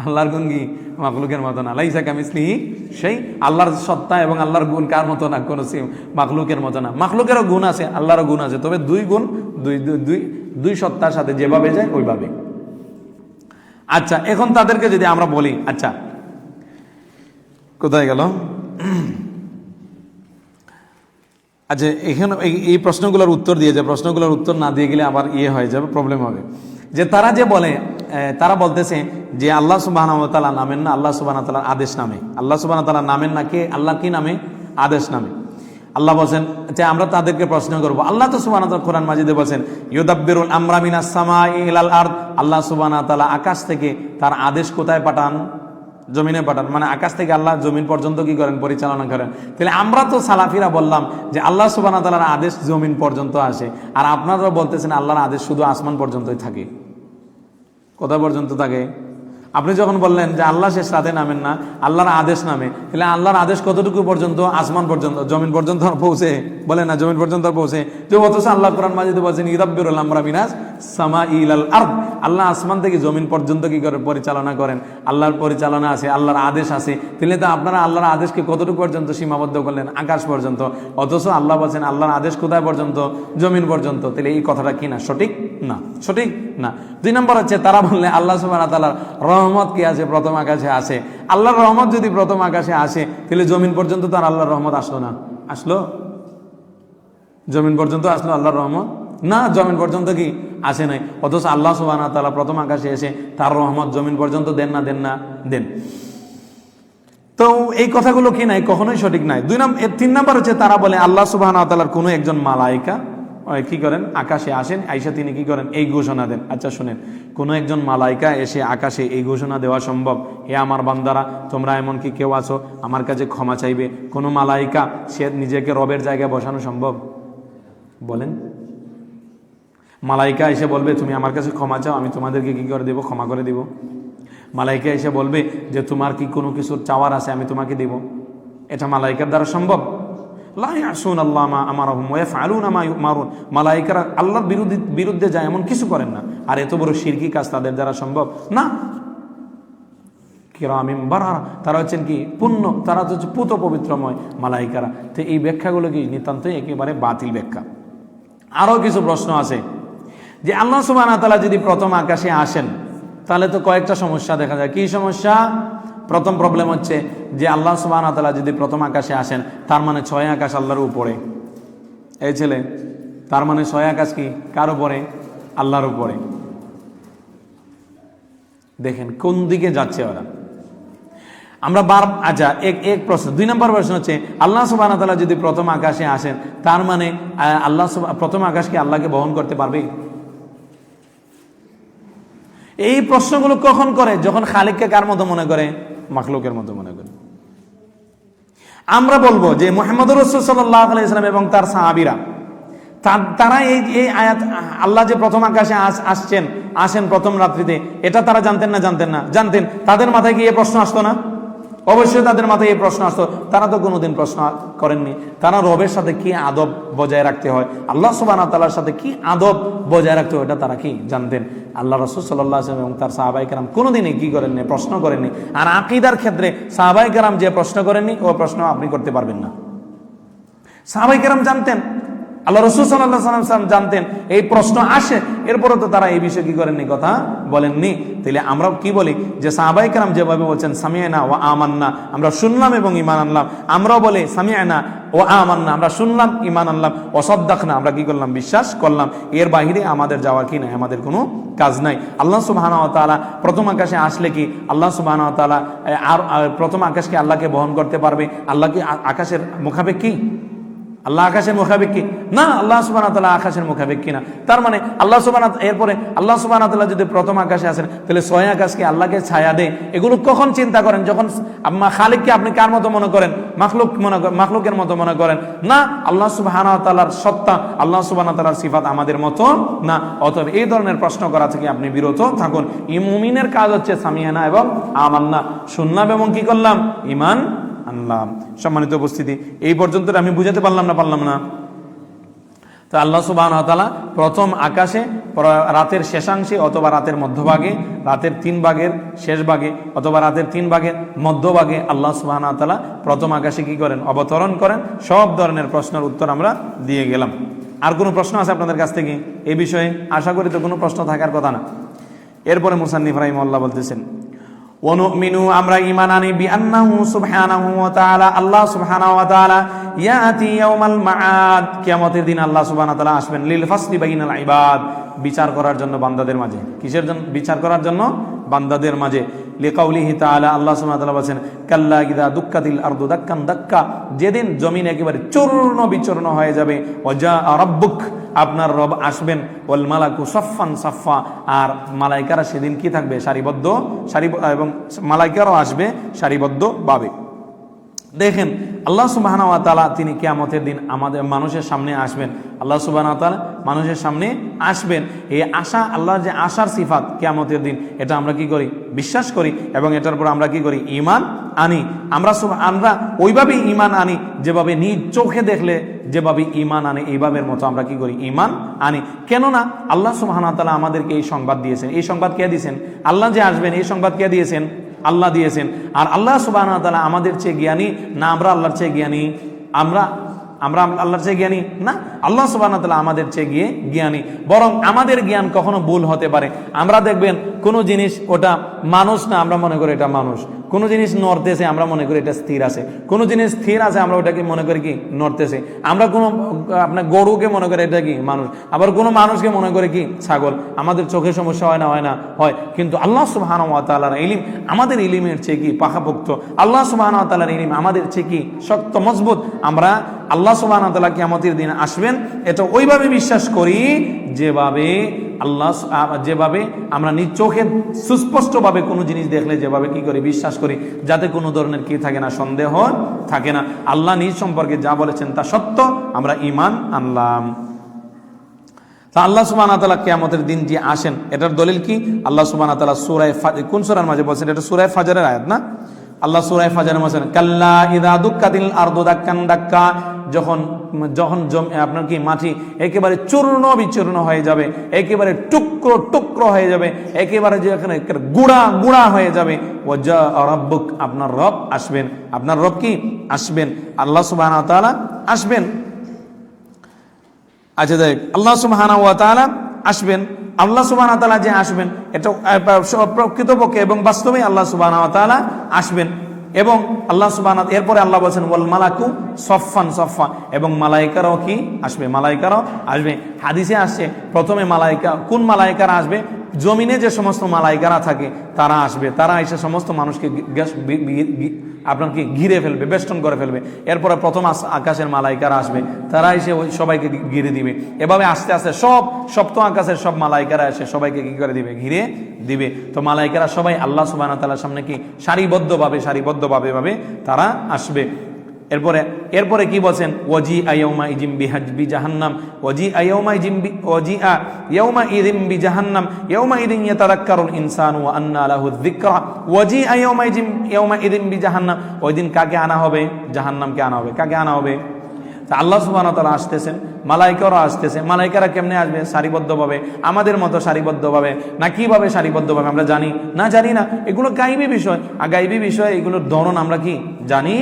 আল্লাহর গুণ কি মাখলুকের মতো না? লাইসা কামিসলিহি সেই আল্লাহর সত্তা এবং আল্লাহর গুণ কার মতো না? কোন মাখলুকের মতো না। মাখলুকেরও গুণ আছে, আল্লাহরও গুণ আছে, তবে দুই গুণ দুই সত্তার সাথে যেভাবে যায় ওইভাবে। আচ্ছা, এখন তাদেরকে যদি আমরা বলি, আচ্ছা কোথায় গেল? আচ্ছা, এখানে এই প্রশ্নগুলোর উত্তর দিয়ে যায়, প্রশ্নগুলোর উত্তর না দিয়ে গেলে আবার হয়ে যাবে, প্রবলেম হবে। যে তারা যে বলে, তারা বলতেছে যে আল্লাহ সুবহানাহু ওয়া তাআলা নামেন না, আল্লাহ সুবহানাহু ওয়া তাআলার আদেশ নামে। আল্লাহ সুবহানাহু ওয়া তাআলা নামেন না, কে? আল্লাহ কি নামে? আদেশ নামে। আল্লাহ বলেন যে আমরা তাদেরকে প্রশ্ন করব, আল্লাহ তো সুবহানাহু ওয়া তাআলা কোরআন মাজিদে বলেন ইউদাব্বিরুল আমরা মিনাস সামাই ইলাল আরদ। আল্লাহ সুবহানাহু ওয়া তাআলা আকাশ থেকে তার আদেশ কোথায় পাঠান? জমিনে পাঠান। মানে আকাশ থেকে আল্লাহ জমিন পর্যন্ত কি করেন? পরিচালনা করেন। তাহলে আমরা তো সালাফিরা বললাম যে আল্লাহ সুবহানাহু ওয়া তাআলার আদেশ জমিন পর্যন্ত আসে, আর আপনারা বলতেছেন আল্লাহর আদেশ শুধু আসমান পর্যন্তই থাকে। কোথা পর্যন্ত থাকে? আপনি যখন বললেন যে আল্লাহ শেষ রাতে নামেন না, আল্লাহর আদেশ নামে, তাহলে আল্লাহর আদেশ কতটুকু পর্যন্ত? আসমান পর্যন্ত, জমিন পর্যন্ত পৌঁছে? বলে না, জমিন পর্যন্ত পৌঁছে। যে অথচ আল্লাহ কোরআন মাজিদে বলছেন ইউদাব্বিরুল আমরা মিনাস সামাই ইলাল আরদ। আল্লাহ আসমান থেকে জমিন পর্যন্ত কি করে পরিচালনা করেন? আল্লাহর পরিচালনা আছে, আল্লাহর আদেশ আছে। তাহলে তো আপনারা আল্লাহর আদেশকে কতটুকু পর্যন্ত সীমাবদ্ধ করলেন? আকাশ পর্যন্ত। অথচ আল্লাহ বলছেন আল্লাহর আদেশ কোথায় পর্যন্ত? জমিন পর্যন্ত। তাহলে এই কথাটা কি না? সঠিক না, সঠিক না। দুই নম্বর হচ্ছে তারা বললে আল্লাহ সুবহানাহু ওয়া তাআলার রহমত কি আছে? প্রথম আকাশে আছে। আল্লাহর রহমত যদি প্রথম আকাশে আসে, তাহলে জমিন পর্যন্ত তো আর আল্লাহর রহমত আসলো না? আসলো? জমিন পর্যন্ত আসলো আল্লাহর রহমত? না, জমিন পর্যন্ত কি আসে নাই। অথচ আল্লাহ সুবহানাহু ওয়া তাআলা প্রথম আকাশে এসে তার রহমত জমিন পর্যন্ত দেন না? দেন না? দেন। তো এই কথাগুলো কি নাই? কখনোই সঠিক নাই। তিন নম্বর হচ্ছে তারা বলে আল্লাহ সুবহানাহু ওয়া তাআলার কোনো একজন মালাইকা কি করেন? আকাশে আসেন, আইসা তিনি কি করেন? এই ঘোষণা দেন। আচ্ছা শুনেন, কোন একজন মালাইকা এসে আকাশে এই ঘোষণা দেওয়া সম্ভব? হে আমার বান্দারা, তোমরা এমন কি কেউ আছো আমার কাছে ক্ষমা চাইবে? কোন মালাইকা সে নিজেকে রবের জায়গায় বসানো সম্ভব? বলেন। মালাইকা এসে বলবে তুমি আমার কাছে ক্ষমা চাও, আমি তোমাদেরকে কি করে দেব? ক্ষমা করে দিব। মালাইকা এসে বলবে যে তোমার কি কোনো কিছুর চাওয়ার আছে, আমি তোমাকে দেব। এটা মালাইকার দ্বারা সম্ভব? লা ইয়াসুন আল্লাহ মা আমারহুম ওয়া ইয়াফআলুনা মা ইউমারুন। মালাইকারা আল্লাহর বিরুদ্ধে যায় এমন কিছু করেন না। আর এত বড় শিরকি কাজ তাদের দ্বারা সম্ভব না। কিরামিম বারারা, তারা হচ্ছেন কি? পুণ্য, তারা হচ্ছে পুত পবিত্রময় মালাইকারা। তো এই ব্যাখ্যাগুলো কি নিতান্তই একেবারে বাতিল ব্যাখ্যা। আরও কিছু প্রশ্ন আছে যে আল্লাহ সুবহানাহু ওয়া তাআলা যদি প্রথম আকাশে আসেন তাহলে তো কয়েকটা সমস্যা দেখা যায়। কি সমস্যা? প্রথম প্রবলেম হচ্ছে যে আল্লাহ সুবহানাহু ওয়া তাআলা যদি প্রথম আকাশে আসেন তার মানে 6 আকাশ আল্লাহর উপরে। এই ছেলে, তার মানে 6 আকাশ কি কার উপরে? আল্লাহর উপরে। দেখেন কোন দিকে যাচ্ছে ওরা। আমরা আচ্ছা এক প্রশ্ন। 2 নম্বর প্রশ্ন হচ্ছে আল্লাহ সুবহানাহু ওয়া তাআলা যদি প্রথম আকাশে আসেন তার মানে আল্লাহ প্রথম আকাশ কি আল্লাহকে বহন করতে পারবে? এই প্রশ্নগুলো কখন করে? যখন খালিককে কার মতো মনে করে? মাখলুকের মতো মনে করে। আমরা বলবো যে মুহাম্মদুর রাসূল সাল্লাল্লাহু আলাইহি ওয়াসাল্লাম এবং তার সাহাবীরা তারা এই আয়াত আল্লাহ যে প্রথম আকাশে আসেন প্রথম রাত্রিতে, এটা তারা জানতেন না? জানতেন। তাদের মাথায় কি এই প্রশ্ন আসতো না? অবশ্যই তাদের মাথায় এই প্রশ্ন আসতো। তারা তো কোনোদিন প্রশ্ন করেননি। তারা রবের সাথে কি আদব বজায় রাখতে হয়, আল্লাহ সুবহানাহু ওয়া তাআলার সাথে কি আদব বজায় রাখতে হয়, এটা তারা কি জানতেন। আল্লাহ রাসূল সাল্লাল্লাহু আলাইহি ওয়াসাল্লাম এবং তার সাহাবায়ে কেরাম কোনোদিনই কি করেননি? প্রশ্ন করেননি। আর আকীদার ক্ষেত্রে সাহাবায়ে কেরাম যে প্রশ্ন করেননি ওই প্রশ্ন আপনি করতে পারবেন না। সাহাবায়ে কেরাম জানতেন, আল্লাহ রাসূল সাল্লাল্লাহু আলাইহি ওয়াসাল্লাম জানতেন এই প্রশ্ন আসে, এরপরও তো তারা এই বিষয়ে কি করেননি? কথা বলেননি। তাহলে আমরা কি বলি যে সাহাবায়ে কেরাম যেভাবে বলছেন সামি'না ওয়া আমান্না, আমরা শুনলাম এবং ঈমান আনলাম, আমরাও বলি সামি'না ওয়া আমান্না, আমরা শুনলাম ঈমান আনলাম, ওয়া সাদ্দাকনা, আমরা কি করলাম? বিশ্বাস করলাম। এর বাইরে আমাদের যাওয়ার কি নাই, আমাদের কোনো কাজ নাই। আল্লাহ সুবহানাহু ওয়া তাআলা প্রথম আকাশে আসলে কি আল্লাহ সুবহানাহু ওয়া তাআলা আর প্রথম আকাশকে আল্লাহকে বহন করতে পারবে? আল্লাহ কি আকাশের মুখাপেক্ষী? আল্লাহ আকাশের মুখাপেক্ষী না, আল্লাহ সুবহানাহু ওয়া তাআলা আকাশের মুখাপেক্ষী না। তার মানে আল্লাহ সুবহানাহু এরপরে আল্লাহ সুবহানাহু ওয়া তাআলা যদি প্রথম আকাশে আসেন তাহলে 6 আকাশকে আল্লাহকে ছায়া দেয়। এগুলো কখন চিন্তা করেন? যখন খালিককে আপনি কার মতো মনে করেন? মাখলুকের মতো মনে করেন না। আল্লাহ সুবহানাহু ওয়া তাআলার সত্তা, আল্লাহ সুবহানাহু ওয়া তাআলার সিফাত আমাদের মতো না। অতএব এই ধরনের প্রশ্ন করা থেকে আপনি বিরত থাকুন। মুমিনের কাজ হচ্ছে সামি'না এবং আমান্না, শুনলাম এবং কি করলাম? ঈমান আনলাম। সম্মানিত উপস্থিতি, এই পর্যন্ত আমি বুঝাতে পারলাম না? তো আল্লাহ সুবহানাহু ওয়া তাআলা প্রথম আকাশে রাতের শেষাংশে অথবা রাতের মধ্যভাগে, রাতের 3 ভাগের শেষ ভাগে অথবা রাতের 3 ভাগের মধ্যভাগে আল্লাহ সুবহানাহু ওয়া তাআলা প্রথম আকাশে কি করেন? অবতরণ করেন। সব ধরনের প্রশ্নের উত্তর আমরা দিয়ে গেলাম। আর কোনো প্রশ্ন আছে আপনাদের কাছ থেকে এই বিষয়ে? আশা করি তো কোনো প্রশ্ন থাকার কথা না। এরপরে মুসান্নিফ রাহিমাহুল্লাহ বলতেছেন ওয়ানুমিনু, আমরা ঈমান আনি বিআন্নাহু সুবহানাহু ওয়া তাআলা, আল্লাহ সুবহানাহু ওয়া তাআলা ইয়াতি ইয়াউমাল মাআদ, কিয়ামতের দিন আল্লাহ সুবহানাহু ওয়া তাআলা আসবেন লিল ফাসলি বাইনাল ইবাদ, বিচার করার জন্য বান্দাদের মাঝে। কিসের জন্য? বিচার করার জন্য বান্দাদের মাঝে। লিকাউলিহি তাআলা, আল্লাহ সুবহানাহু ওয়া তাআলা বলেন কাল্লা ইযা দুক্কাতিল আরদু দাক্কান দাক্কা, যেদিন জমিন একেবারে চূর্ণ বিচূর্ণ হয়ে যাবে, ওয়াজা রাব্বুক, আপনার রব আসবেন, ওয়াল মালাকু সাফফান সাফফা, আর মালাইকারা সেদিন কি থাকবে? সারিবদ্ধ এবং মালাইকারাও আসবে সারিবদ্ধভাবে। দেখেন আল্লাহ সুবহানাহু ওয়া তাআলা তিনি কিয়ামতের দিন আমাদের মানুষের সামনে আসবেন। আল্লাহ সুবহানাহু ওয়া তাআলা মানুষের সামনে আসবেন। এই আশা, আল্লাহর যে আশার সিফাত কিয়ামতের দিন, এটা আমরা কি করি? বিশ্বাস করি এবং এটার উপর আমরা কি করি? ঈমান আনি। আমরা ওইভাবেই ঈমান আনি যেভাবে নিজ চোখে দেখলে যেভাবে ঈমান আনে এইভাবের মতো আমরা কি করি? ঈমান আনি। কেননা আল্লাহ সুবহানাহু ওয়া তাআলা আমাদেরকে এই সংবাদ দিয়েছেন। এই সংবাদ কে দিয়েছেন? আল্লাহ যে আসবেন এই সংবাদ কে দিয়েছেন? আল্লাহ দিয়েছেন। আর আল্লাহ সুবহানাহু ওয়া তাআলা আমাদের চেয়ে জ্ঞানী না আমরা আল্লাহর চেয়ে জ্ঞানী? আমরা আল্লাহর চেয়ে জ্ঞানী না, আল্লাহ সুবহানাহু ওয়া তাআলা আমাদের চেয়ে জ্ঞানী। বরং আমাদের জ্ঞান কখনো ভুল হতে পারে। আমরা দেখবেন কোনো জিনিস ওটা মানুষ না, আমরা মনে করি এটা মানুষ। কোনো জিনিস নড়তেছে, আমরা মনে করি এটা স্থির আছে। কোনো জিনিস স্থির আছে, আমরা ওটাকে মনে করি কি? নড়তেছে। আমরা কোনো আপনার গরুকে মনে করি এটা কি? মানুষ। আবার কোনো মানুষকে মনে করি কি? ছাগল। আমাদের চোখে সমস্যা হয় না? হয়। কিন্তু আল্লাহ সুবহানাহু ওয়া তাআলার ইলম আমাদের ইলমের চেয়ে কি? পাকাপোক্ত। আল্লাহ সুবহানাহু ওয়া তাআলার ইলম আমাদের চেয়ে কি? শক্ত, মজবুত। আমরা আল্লাহ সুবহানাহু ওয়া তাআলা কিয়ামতের দিন আসবেন এটা ওইভাবে বিশ্বাস করি যেভাবে আমরা নিজ চোখে সুস্পষ্টভাবে কোনো জিনিস দেখলে যেভাবে কি করি? বিশ্বাস করি, যাতে কোনো ধরনের কি থাকে না? সন্দেহ থাকে না। আল্লাহ নিজ সম্পর্কে যা বলেছেন তা সত্য, আমরা ঈমান আনলাম। তা আল্লাহ সুবহানাহু ওয়া তাআলা কিয়ামতের দিন যে আসেন এটার দলিল কি? আল্লাহ সুবহানাহু ওয়া তাআলা সূরা কোন সূরার মাঝে বলেছেন? এটা সূরা ফাজরের আয়াত না? আল্লাহ সূরা ফাজরের মাঝে কাল্লা ইযা দুক্কাতিল আরদু দাক্কান দাক্কা, যখন আপনার কি মাটি একেবারে চূর্ণ বিচূর্ণ হয়ে যাবে, একেবারে টুকরো হয়ে যাবে, একেবারে যে এখানে গুড়া হয়ে যাবে, ওয়াজা রাব্বুক, আপনার রব আসবেন। আপনার রব কি? আসবেন, আল্লাহ সুবহানাহু ওয়া তাআলা আসবেন। আচ্ছা দেখ, আল্লাহ সুবহানাহু ওয়া তাআলা আসবেন। আল্লাহ সুবহানাহু ওয়া তাআলা যে আসবেন এটা প্রকৃতপক্ষে এবং বাস্তবে আল্লাহ সুবহানাহু ওয়া তাআলা আসবেন। এবং আল্লাহ সুবহানাহু, এরপরে আল্লাহ বলেছেন ওয়াল মালাকু সফফান সফফা, এবং মালাইকারাও কি আসবে, মালাইকারাও আসবে। হাদিসে আসছে প্রথমে মালাইকা, কোন মালাইকারা আসবে? জমিনে যে সমস্ত মালাইকারা থাকে তারা আসবে, তারা এসে সমস্ত মানুষকে আপনার কি ঘিরে ফেলবে, বেষ্টন করে ফেলবে। এরপরে প্রথম আকাশের মালাইকারা আসবে, তারা এসে ওই সবাইকে ঘিরে দিবে। এভাবে আস্তে আস্তে সপ্তম আকাশের সব মালাইকারা এসে সবাইকে কি করে দিবে, ঘিরে দিবে। তো মালাইকারা সবাই আল্লাহ সুবহানাহু ওয়া তাআলার সামনে কি সারিবদ্ধভাবে তারা আসবে। এরপরে কি বলছেন? ওয়াজি আয়াউমা ইজিম বিহাজবি জাহান্নাম, ওয়াজি আয়াউমা ইজিম ওয়াজি আ ইয়াউমা ইদিম বি জাহান্নাম ইয়াউমা ইদিন ইয়াতাযাক্কারুল ইনসানু ওয়া আন্না লাহু যিকরা ওয়াজি আয়াউমা ইদিম বি জাহান্নাম। ওই দিন কাকে আনা হবে? জাহান্নামকে আনা হবে। কাকে আনা হবে? আল্লাহ সুবহানাহু ওয়া তাআলা আসতেছেন, মালাইকারা আসতেছে। মালাইকারা কেমনে আসবে? সারিবদ্ধভাবে, আমাদের মতো সারিবদ্ধভাবে। না কিভাবে সারিবদ্ধভাবে আমরা জানি না? জানি না। এগুলো গায়বী বিষয়, আর গায়বী বিষয় এগুলোর ধরন আমরা কি জানি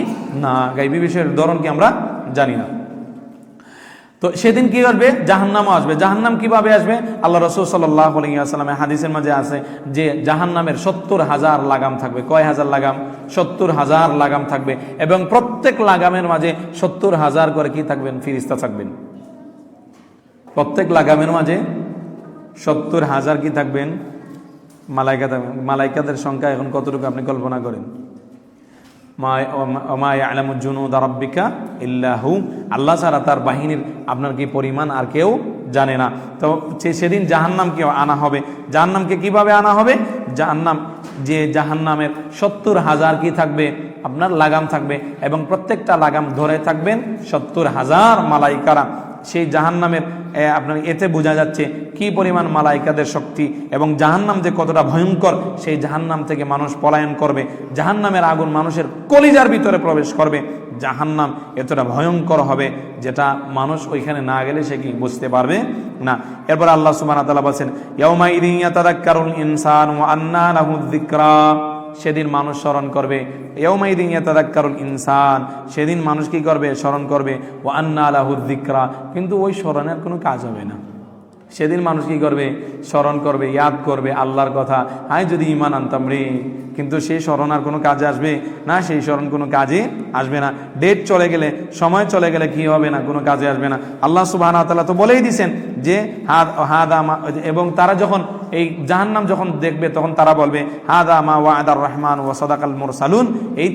না? গায়বী বিষয়ের ধরন কি আমরা জানি না। তো সেদিন কি আসবে? জাহান্নামও আসবে। জাহান্নাম কিভাবে আসবে? আল্লাহ রাসূল সাল্লাল্লাহু আলাইহি ওয়াসাল্লামের হাদিসের মাঝে আছে যে জাহান্নামের 70,000 লাগাম থাকবে। কয় হাজার লাগাম? 70,000 লাগাম থাকবে। এবং প্রত্যেক লাগামের মাঝে 70,000 করে কি থাকবেন? ফেরেশতা থাকবেন। প্রত্যেক লাগামের মাঝে 70,000 কি থাকবেন? মালাইকা থাকবেন। মালাইকাদের সংখ্যা এখন কতটুকু আপনি কল্পনা করেন? মা ইয়ালামু জুনুদা রাব্বিকা ইল্লা হু, আল্লাহ ছাড়া তার বাহিনীর আপনার কি পরিমাণ আর কেউ জানে না। তো সেদিন জাহান্নামকে আনা হবে। জাহান্নামকে কিভাবে আনা হবে? জাহান্নামের 70,000 কি থাকবে? আপনার লাগাম থাকবে, এবং প্রত্যেকটা লাগাম ধরে থাকবেন 70,000 মালাইকারা। সেই জাহান্নামের আপনার এতে বোঝা যাচ্ছে কি পরিমাণ মালাইকাদের শক্তি, এবং জাহান্নাম যে কতটা ভয়ঙ্কর। সেই জাহান্নাম থেকে মানুষ পলায়ন করবে, জাহান্নামের আগুন মানুষের কলিজার ভিতরে প্রবেশ করবে। জাহান্নাম এতটা ভয়ঙ্কর হবে যেটা মানুষ ওইখানে না গেলে সে কি বুঝতে পারবে না। এরপর আল্লাহ সুবহানাহু ওয়া তাআলা বলেন ইয়াউমা ইদিন ইয়াতাযাক্কারুল ইনসানু ওয়া আন্না লাহু যিকরা, সেদিন মানুষ স্মরণ করবে। ইয়াউমা ইদিন ইয়াতাযাক্কারুল ইনসান, সেদিন মানুষ কি করবে? স্মরণ করবে। ওয়া আন্না লাহু যিকরা, কিন্তু ওই স্মরণের কোনো কাজ হবে না। সেদিন মানুষ কি করবে? স্মরণ করবে, ইয়াদ করবে আল্লাহর কথা, হায় যদি ঈমান আনতাম রে। কিন্তু সেই স্মরণ আর কোনো কাজে আসবে না, সেই স্মরণ কোনো কাজে আসবে না। ডেট চলে গেলে, সময় চলে গেলে কি হবে না? কোনো কাজে আসবে না। আল্লাহ সুবহানাহু ওয়া তাআলা তো বলেই দিয়েছেন যে হাদা মা, এবং তারা যখন এই জাহান্নাম যখন দেখবে তখন তারা বলবে হাদা মা ওয়াদার রহমান ওয়া সাদাকাল মুরসালুন, এই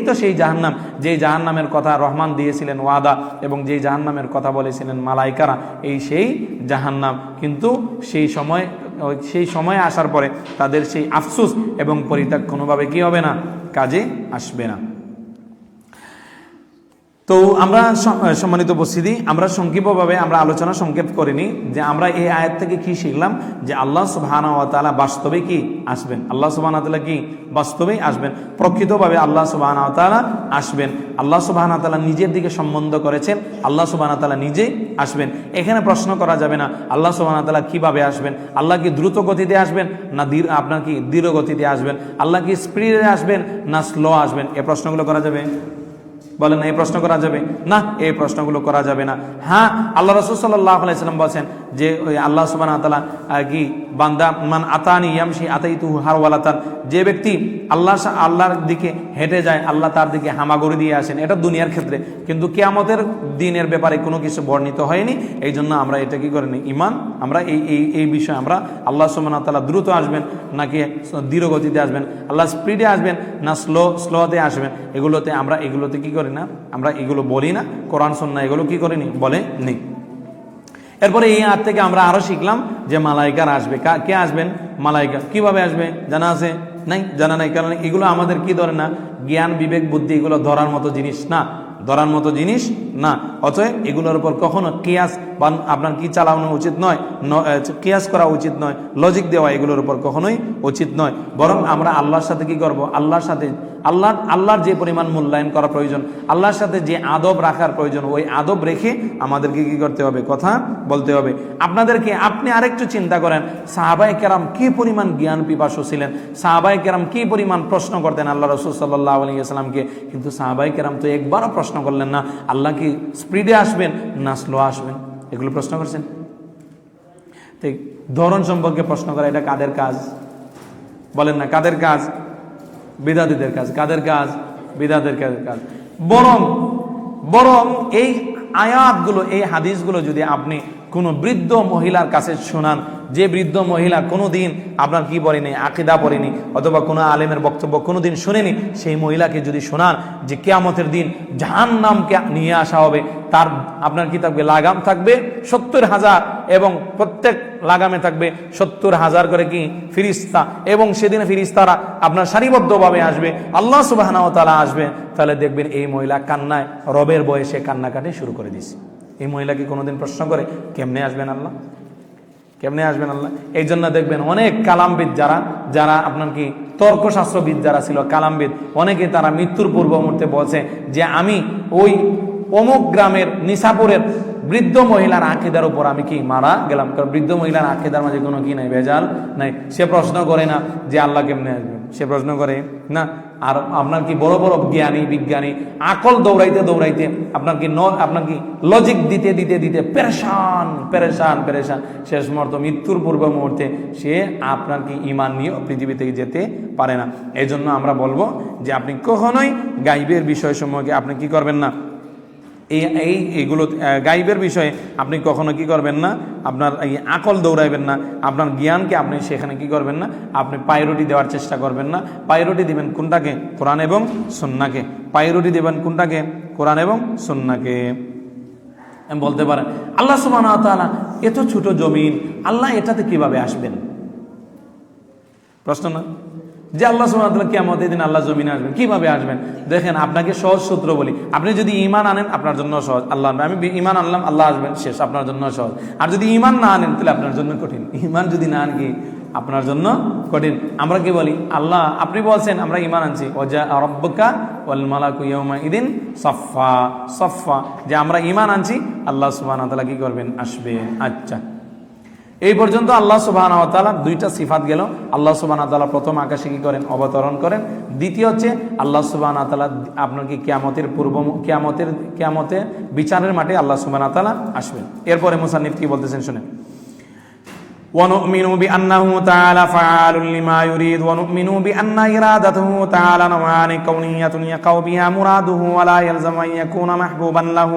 তো সেই জাহান্নাম, যেই জাহান্নামের কথা রহমান দিয়েছিলেন ওয়াদা, এবং যেই জাহান্নামের কথা বলেছিলেন মালাইকারা, এই সেই জাহান্নাম। কিন্তু সেই সময় আসার পরে তাদের সেই আফসোস এবং পরিত্যাগ কোনোভাবে কি হবে না? কাজে আসবে না। তো আমরা সম্মানিত উপস্থিতি, আমরা সংক্ষিপ্তভাবে আমরা আলোচনা সংক্ষেপ করিনি যে আমরা এই আয়াত থেকে কি শিখলাম, যে আল্লাহ সুবহানাহু ওয়া তাআলা বাস্তবে কি আসবেন। আল্লাহ সুবহানাহু ওয়া তাআলা কি বাস্তবেই আসবেন, প্রকৃতভাবে আল্লাহ সুবহানাহু ওয়া তাআলা আসবেন। আল্লাহ সুবহানাহু ওয়া তাআলা নিজের দিকে সম্বন্ধ করেছেন, আল্লাহ সুবহানাহু ওয়া তাআলা নিজেই আসবেন। এখানে প্রশ্ন করা যাবে না আল্লাহ সুবহানাহু ওয়া তাআলা কিভাবে আসবেন। আল্লাহ কি দ্রুত গতিতে আসবেন না আপনার কি ধীর গতিতে আসবেন? আল্লাহ কি স্পিডে আসবেন না স্লো আসবেন? এই প্রশ্নগুলো করা যাবে? বলেন না, এই প্রশ্ন করা যাবে না? এই প্রশ্নগুলো করা যাবে না। হ্যাঁ, আল্লাহ রাসূল সাল্লাল্লাহু আলাইহি ওয়াসাল্লাম বলেন যে আল্লাহ সুবহানাহু ওয়া তাআলা কি বান্দা মান আতানি ইয়ামশি আতাইতুহু হারওয়ালাতান, যে ব্যক্তি আল্লাহর দিকে হেঁটে যায় আল্লাহ তার দিকে হামাগুড়ি দিয়ে আসেন। এটা দুনিয়ার ক্ষেত্রে, কিন্তু কিয়ামতের দিনের ব্যাপারে কোনো কিছু বর্ণিত হয়নি। এই জন্য আমরা এটা কি করিনি, ঈমান। আমরা এই বিষয়ে আমরা আল্লাহ সুবহানাহু ওয়া তাআলা দ্রুত আসবেন নাকি ধীর গতিতে আসবেন, আল্লাহ স্পিডে আসবেন না স্লোতে আসবেন, এগুলোতে কি করি না, আমরা এগুলো বলি না। কোরআন সুন্নাহ এগুলো কি করিনি, বলে নেই। এরপরে এই আয়াত থেকে আমরা আরো শিখলাম যে মালাইকারা আসবে। কে আসবেন? মালাইকা। কিভাবে আসবে জানা আছে? নাই, জানা নাই। কারণ এগুলো আমাদের কি ধরে না, জ্ঞান বিবেক বুদ্ধি এগুলো ধরার মতো জিনিস না, অতএব এগুলোর উপর কখনো কিয়াস বা আপনার কি চালানো উচিত নয়, কিয়াস করা উচিত নয়, লজিক দেওয়া এগুলোর উপর কখনোই উচিত নয়। বরং আমরা আল্লাহর সাথে কি করব? আল্লাহর সাথে আল্লাহর যে পরিমাণ মূল্যায়ন করা প্রয়োজন, আল্লাহর সাথে যে আদব রাখার প্রয়োজন, ওই আদব রেখে আমাদেরকে কি করতে হবে? কথা বলতে হবে। আপনি আরেকটু চিন্তা করেন, সাহাবায়ে কেরাম কি পরিমাণ জ্ঞান পিপাসু ছিলেন, সাহাবায়ে কেরাম কি পরিমাণ প্রশ্ন করতেন আল্লাহ রাসূল সাল্লাল্লাহু আলাইহি ওয়াসাল্লামকে। কিন্তু সাহাবায়ে কেরাম তো একবারও প্রশ্ন করলেন না আল্লাহ কি স্পিডে আসবেন না স্লো আসবেন। এগুলো প্রশ্ন করছেন? ঠিক ধরন সম্পর্কে প্রশ্ন করা এটা কাদের কাজ বলেন না? কাদের কাজ? বিদাতীদের কাজ। কাদের কাজ? বিদাতের কাজ। বরং এই আয়াতগুলো, এই হাদিসগুলো যদি আপনি কোনো বৃদ্ধ মহিলার কাছে শোনান, যে বৃদ্ধ মহিলা কোনোদিন আপনার কি পড়েনি, আকীদা পড়েনি, অথবা কোনো আলেমের বক্তব্য কোনোদিন শুনেনি, সেই মহিলাকে যদি শোনান যে কিয়ামতের দিন জাহান্নামকে নিয়ে আসা হবে, তার আপনার কি থাকবে? লাগাম থাকবে 70,000, এবং প্রত্যেক লাগামে থাকবে 70,000 করে কি ফিরিস্তা, এবং সেদিন ফিরিস্তারা আপনার সারিবদ্ধভাবে আসবে, আল্লাহ সুবহানাহু ওয়া তাআলা আসবে। তাহলে দেখবেন এই মহিলা কান্নায়, রবের বয়সে কান্নাকাটি শুরু করে দিছে। এই মহিলাকে কোনোদিন প্রশ্ন করে কেমনে আসবেন আল্লাহ? কেমনে আসবেন আল্লাহ? এই জন্য দেখবেন অনেক কালামবিদ যারা আপনার কি তর্কশাস্ত্রবিদ যারা ছিল, কালামবিদ, অনেকে তারা মৃত্যুর পূর্ব মুহূর্তে বলছে যে আমি ওই অমুক গ্রামের নিসাপুরের বৃদ্ধ মহিলার আকীদার উপর আমি কি মারা গেলাম। কারণ বৃদ্ধ মহিলার আকীদার মাঝে কোনো কি নাই, ভেজাল নাই। সে প্রশ্ন করে না যে আল্লাহ কেমনে আসবেন, সে প্রশ্ন করে না। আর আপনার কি বড় বড় জ্ঞানী বিজ্ঞানী আকল দৌড়াইতে আপনার কি লজিক দিতে পেরেশান শেষ মুহূর্তে, মৃত্যুর পূর্ব মুহূর্তে সে আপনার কি ঈমান নিয়ে পৃথিবী থেকে যেতে পারে না। এই জন্য আমরা বলবো যে আপনি কখনোই গাইবের বিষয় সমূহকে আপনি কি করবেন না, এইগুলো গাইবের বিষয়ে আপনি কখনো কি করবেন না, আপনার এই আকল দৌড়াইবেন না, আপনার জ্ঞানকে আপনি সেখানে কি করবেন না, আপনি প্রায়োরিটি দেওয়ার চেষ্টা করবেন না। প্রায়োরিটি দিবেন কোনটাকে? কোরআন এবং সুন্নাহকে। প্রায়োরিটি দেবেন কোনটাকে? কোরআন এবং সুন্নাহকে। বলতে পারেন আল্লাহ সুবহানাহু ওয়া তাআলা এত ছোট জমিন, আল্লাহ এটাতে কিভাবে আসবেন? প্রশ্ন না? যে আল্লাহ সুবহানাহু ওয়া তাআলা কিয়ামতের দিন আল্লাহ জমিনে আসবেন, কিভাবে আসবেন? দেখেন, আপনাকে সহজ সূত্র বলি, আপনি যদি ঈমান আনেন আপনার জন্য সহজ, আল্লাহ আমি ঈমান আনলাম আল্লাহ আসবেন, শেষ, আপনার জন্য সহজ। আর যদি ঈমান না আনেন তাহলে আপনার জন্য কঠিন। ঈমান যদি না আন কি আপনার জন্য কঠিন। আমরা কি বলি? আল্লাহ আপনি বলছেন আমরা ঈমান আনছি, ওয়া রাব্বুকা ওয়াল মালাকু ইয়াউমাইদিন সাফফা সাফফা, যে আমরা ঈমান আনছি, আল্লাহ সুবহানাহু ওয়া তাআলা কি করবেন? আসবেন। আচ্ছা, এই পর্যন্ত আল্লাহ সুবহানাহু ওয়া তাআলা দুইটা সিফাত গেল। আল্লাহ সুবহানাহু ওয়া তাআলা প্রথম আকাশে কি করেন? অবতরণ করেন। দ্বিতীয় হচ্ছে আল্লাহ সুবহানাহু ওয়া তাআলা আপনার কি কিয়ামতের বিচারের মাঠে আল্লাহ সুবহানাহু ওয়া তাআলা আসবেন। এরপরে মুসান্নিফ কি বলতেছেন শুনেন। ونؤمن بأنه تعالى فعال لما يريد ونؤمن بأن إرادته تعالى نوعان كونية يقع بها مراده ولا يلزم أن يكون محبوبا له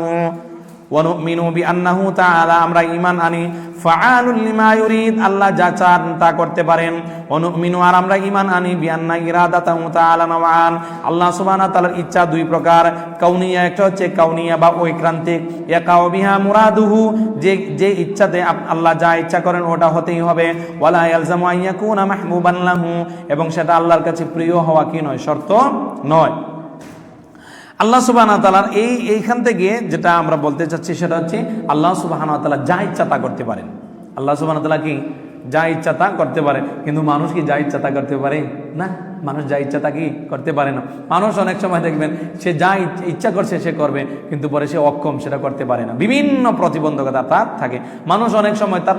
ونؤمن بأنه تعالى আমরা ঈমান আনি ফাআলুল লিমা ইউরিদ, আল্লাহ যা চান তা করতে পারেন। অনুমিনু, আর আমরা ঈমান আনি বিআন্না ইরাদাতাহু তাআলা নওয়ান, আল্লাহ সুবহানাহু ওয়া তাআলার ইচ্ছা দুই প্রকার। কাউনিয়া, একটা হচ্ছে কাউনিয়া বা ঐক্রান্তিক, ইয়াকাউ বিহা মুরাদুহু, যে ইচ্ছাতে আল্লাহ যা ইচ্ছা করেন ওটা হতেই হবে। ওয়ালা ইয়ালজামু আন ইয়াকুনা মাহবুবান লাহু, এবং সেটা আল্লাহর কাছে প্রিয় হওয়া কি নয়, শর্ত নয়। আল্লাহ সুবহানাহু ওয়া তাআলার এইখান থেকে যেটা আমরা বলতে চাচ্ছি সেটা হচ্ছে আল্লাহ সুবহানাহু ওয়া তাআলা যা ইচ্ছা তা করতে পারেন। আল্লাহ সুবহানাহু ওয়া তাআলা কি যা ইচ্ছা তা করতে পারে, কিন্তু মানুষ কি যা ইচ্ছা তা করতে পারে? না, মানুষ যা ইচ্ছা তা কি করতে পারে না। মানুষ অনেক সময় দেখবেন সে যা ইচ্ছা করছে সে করবে, কিন্তু পরে সে অক্ষম, সেটা করতে পারে না, বিভিন্ন প্রতিবন্ধকতা তার থাকে। মানুষ অনেক সময় তার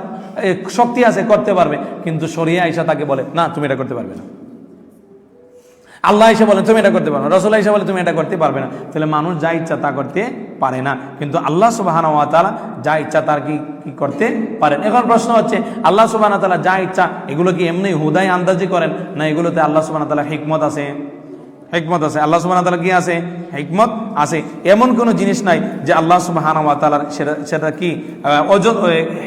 শক্তি আছে, করতে পারবে, কিন্তু শরিয়া আয়েশা তাকে বলে না তুমি এটা করতে পারবে না। আল্লাহ এসে বলেন তুমি এটা করতে পারবে না, রাসূল এসে বলে তুমি এটা করতে পারবে না। তাহলে মানুষ যা ইচ্ছা তা করতে পারে না, কিন্তু আল্লাহ সুবহানাহু ওয়া তাআলা যা ইচ্ছা তার কি করতে পারেন। এখন প্রশ্ন হচ্ছে আল্লাহ সুবহানাহু ওয়া তাআলা যা ইচ্ছা এগুলো কি এমনি হুদায় আন্দাজি করেন, না এগুলোতে আল্লাহ সুবহানাহু ওয়া তাআলা হিকমত আছে? হিকমত আছে। আল্লাহ সুবহানাহু ওয়া তাআলা কি আছে? হিকমত আছে। এমন কোনো জিনিস নাই যে আল্লাহ সুবহানাহু ওয়া তাআলার সেটা কি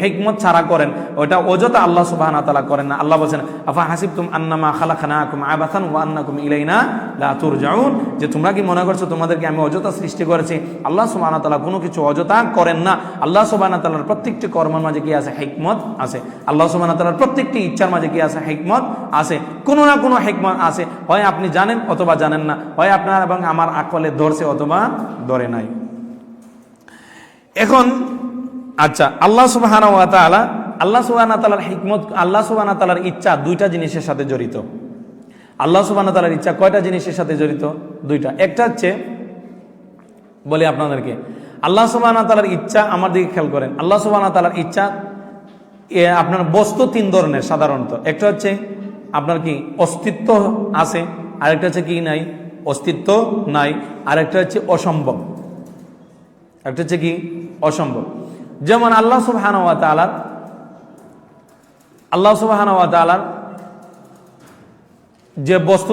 হিকমত ছাড়া করেন, ওটা অযথা আল্লাহ সুবহানাহু ওয়া তাআলা করেন না। আল্লাহ বলেন আফা হাসিবতুম আন্নামা খালাকনাকুম আবাসান ওয়া আন্নাকুম ইলাইনা লা তুরজাউন, যে তোমরা কি মনে করছো তোমাদেরকে আমি অযথা সৃষ্টি করেছি? আল্লাহ সুবহানাহু ওয়া তাআলা কোনো কিছু অযথা করেন না। আল্লাহ সুবহানাহু ওয়া তাআলার প্রত্যেকটি কর্মের মাঝে কি আছে? হিকমত আছে। আল্লাহ সুবহানাহু ওয়া তাআলার প্রত্যেকটি ইচ্ছার মাঝে কি আছে? হিকমত আছে। কোনো না কোনো হিকমত আছে, হয় আপনি জানেন অথবা জানেন না, হয় আপনার এবং আমার আকলে ধরছে অথবা ধরে নাই। এখন আচ্ছা, আল্লাহ সুবহানাহু ওয়া তাআলার হিকমত, আল্লাহ সুবহানাহু ওয়া তাআলার ইচ্ছা দুইটা জিনিসের সাথে জড়িত। আল্লাহ সুবহানাহু ওয়া তাআলার ইচ্ছা কয়টা জিনিসের সাথে জড়িত? দুইটা। একটা হচ্ছে বলি আপনাদেরকে, আল্লাহ সুবহানাহু ওয়া তাআলার ইচ্ছা, আমার দিকে খেয়াল করেন, আল্লাহ সুবহানাহু ওয়া তাআলার ইচ্ছা আপনার বস্তু তিন ধরনের সাধারণত। একটা হচ্ছে আপনার কি অস্তিত্ব আছে, আরেকটা হচ্ছে কি নাই, অস্তিত্ব নাই, আরেকটা হচ্ছে অসম্ভব। একটা হচ্ছে কি? অসম্ভব। যেমন আল্লাহ সুবহানাহু ওয়া তাআলার যে বস্তু,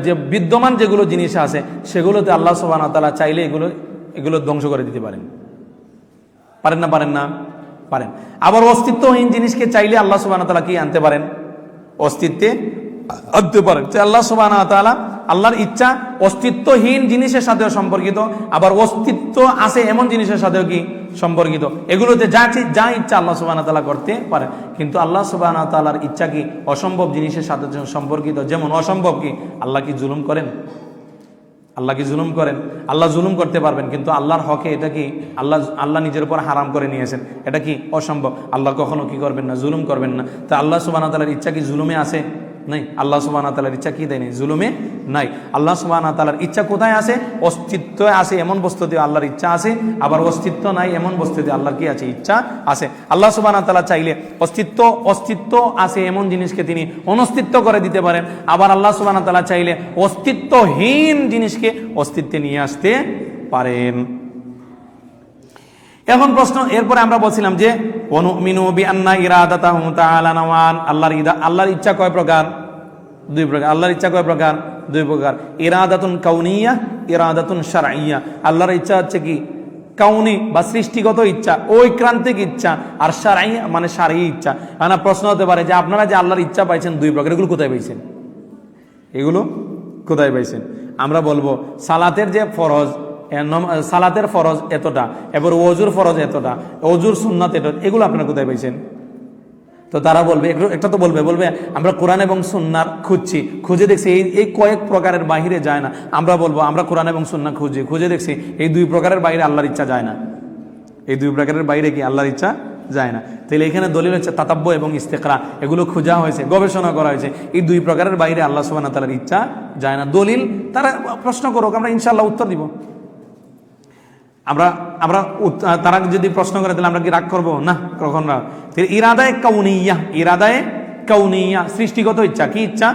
যে বিদ্যমান যেগুলো জিনিস আছে সেগুলোতে আল্লাহ সুবহানাহু ওয়া তাআলা চাইলে এগুলো ধ্বংস করে দিতে পারেন। পারেন না? পারেন না? পারেন। আবার অস্তিত্বহীন জিনিসকে চাইলে আল্লাহ সুবহানাহু ওয়া তাআলা কি আনতে পারেন? অস্তিত্বে আনতে পারেন। আল্লাহ সুবহানাহু ওয়া তাআলা, আল্লাহর ইচ্ছা অস্তিত্বহীন জিনিসের সাথেও সম্পর্কিত, আবার অস্তিত্ব আছে এমন জিনিসের সাথেও কি সম্পর্কিত। এগুলোতে যা ইচ্ছা আল্লাহ সুবহানাহু ওয়া তাআলা করতে পারেন। কিন্তু আল্লাহ সুবহানাহু ওয়া তাআলার ইচ্ছা কি অসম্ভব জিনিসের সাথে সম্পর্কিত। যেমন অসম্ভব কি, আল্লাহ কি জুলুম করেন? আল্লাহ কি জুলুম করেন? আল্লাহ জুলুম করতে পারবেন, কিন্তু আল্লাহর হকে এটা কি আল্লাহ নিজের উপর হারাম করে নিয়েছেন, এটা কি অসম্ভব। আল্লাহ কখনো কি করবেন না? জুলুম করবেন না। তা আল্লাহ সুবহানাহু ওয়া তাআলার ইচ্ছা কি জুলুমে আছে? নাই। আল্লাহ সুবহানাহু ওয়া তাআলার ইচ্ছা কি দেয়নি? জুলুমে নাই। আল্লাহ সুবহানাহু ওয়া তাআলার ইচ্ছা কোথায় আছে? অস্তিত্ব আছে এমন বস্তুতে আল্লাহর ইচ্ছা আছে, আবার অস্তিত্ব নাই এমন বস্তুতে আল্লাহর কি আছে? ইচ্ছা আছে। আল্লাহ সুবহানাহু ওয়া তাআলা চাইলে অস্তিত্ব আছে এমন জিনিসকে তিনি অনস্তিত্ব করে দিতে পারেন, আবার আল্লাহ সুবহানাহু ওয়া তাআলা চাইলে অস্তিত্বহীন জিনিসকে অস্তিত্বে নিয়ে আসতে পারেন। এখন প্রশ্ন, এরপরে আমরা বলছিলাম যে ওয়ানুমিনু বিআন্না ইরাদাতাহু তাআলা নাওয়ান, আল্লাহর ইচ্ছা কয় প্রকার? দুই প্রকার। আল্লাহর ইচ্ছা কয় প্রকার? দুই প্রকার। ইরাদাতুন কাউনিয়া, ইরাদাতুন শারঈয়া। আল্লাহর ইচ্ছা হচ্ছে কি কাউনি বা সৃষ্টিগত ইচ্ছা, ঐক্রান্তিক ইচ্ছা, আর শারঈ মানে শারঈ ইচ্ছা। মানে প্রশ্ন হতে পারে যে আপনারা যে আল্লাহর ইচ্ছা পাইছেন দুই প্রকার, এগুলো কোথায় পাইছেন? এগুলো কোথায় পাইছেন? আমরা বলবো সালাতের যে ফরজ, সালাতের ফরজ এতটা, এবার ওযুর ফরজ এতটা, ওযুর সুন্নাত এতটা, এগুলো আপনারা কোথায় পাইছেন? তো তারা বলবে, একটা তো বলবে আমরা কোরআন এবং সুন্নাহ খুঁজে দেখছি এই কয়েক প্রকারের বাইরে যায় না। আমরা বলবো আমরা কোরআন এবং সুন্নাহ খুঁজে দেখছি এই দুই প্রকারের বাইরে আল্লাহর ইচ্ছা যায় না। এই দুই প্রকারের বাইরে কি আল্লাহর ইচ্ছা যায় না। তাহলে এখানে দলিল হচ্ছে তাতাব্বু এবং ইস্তেকরা, এগুলো খোঁজা হয়েছে, গবেষণা করা হয়েছে, এই দুই প্রকারের বাইরে আল্লাহ সুবহানাহু ওয়া তাআলার ইচ্ছা যায় না। দলিল তারা প্রশ্ন করুক, আমরা ইনশাআল্লাহ উত্তর দিব। আমরা তারা যদি প্রশ্ন করে তাহলে আমরা কি রাগ করবো? না, কখন রাগ। ইরাদায়ে কাউনিয়া, সৃষ্টিগত ইচ্ছা। কি ইচ্ছা?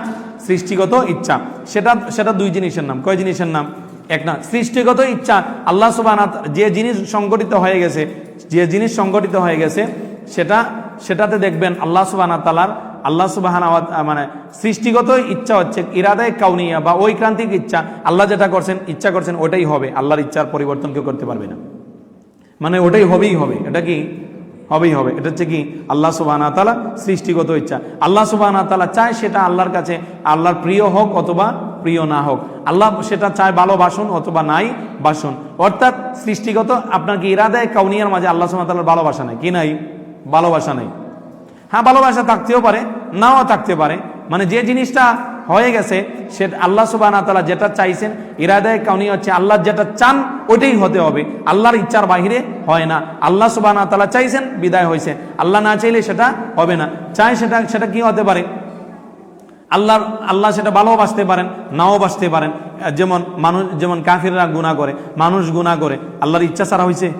সৃষ্টিগত ইচ্ছা। সেটা দুই জিনিসের নাম। কয় জিনিসের নাম? এক না, সৃষ্টিগত ইচ্ছা আল্লাহ সুবহানাহু ওয়া তাআলা যে জিনিস সংগঠিত হয়ে গেছে সেটাতে দেখবেন আল্লাহ সুবহানাহু ওয়া তাআলা মানে সৃষ্টিগত ইচ্ছা হচ্ছে ইরাদায়ে কাউনিয়া বা ঐক্রান্তিক ইচ্ছা। আল্লাহ যেটা ইচ্ছা করছেন ওটাই হবে। আল্লাহর ইচ্ছার পরিবর্তন কেউ করতে পারবে না, মানে ওটাই হবেই হবে। এটা কি হবেই হবে। এটা হচ্ছে কি আল্লাহ সুবহানাহু ওয়া তাআলা সৃষ্টিগত ইচ্ছা। আল্লাহ সুবহানাহু ওয়া তাআলা চায় সেটা আল্লাহর কাছে আল্লাহর প্রিয় হোক অথবা প্রিয় না হোক। আল্লাহ সেটা চায় ভালোবাসুন অথবা নাই বাসুন। অর্থাৎ সৃষ্টিগত আপনার কি ইরাদায়ে কাউনিয়ার মাঝে আল্লাহ সুবহানাহু ওয়া তাআলার ভালোবাসা নাই, কি নাই? ভালোবাসা নাই। হ্যাঁ, ভালোবাসা থাকতেও পারে, নাও থাকতে পারে। মানে যে জিনিসটা হয়ে গেছে সেটা আল্লাহ সুবহানাহু ওয়া তাআলা যেটা চাইছেন, ইরাদায়ে কাউনিয়া হচ্ছে আল্লাহ যেটা চান ওইটাই হতে হবে, আল্লাহর ইচ্ছার বাহিরে হয় না। আল্লাহ সুবহানাহু ওয়া তাআলা চাইছেন, বিদায় হয়েছে। আল্লাহ না চাইলে সেটা হবে না। চাই সেটা কি হতে পারে? আল্লাহ সেটা ভালোবাসতে পারেন, নাও বাসতে পারেন। যেমন কাফিররা গুনাহ করে, মানুষ গুনাহ করে, আল্লাহর ইচ্ছা ছাড়া হয়েছে?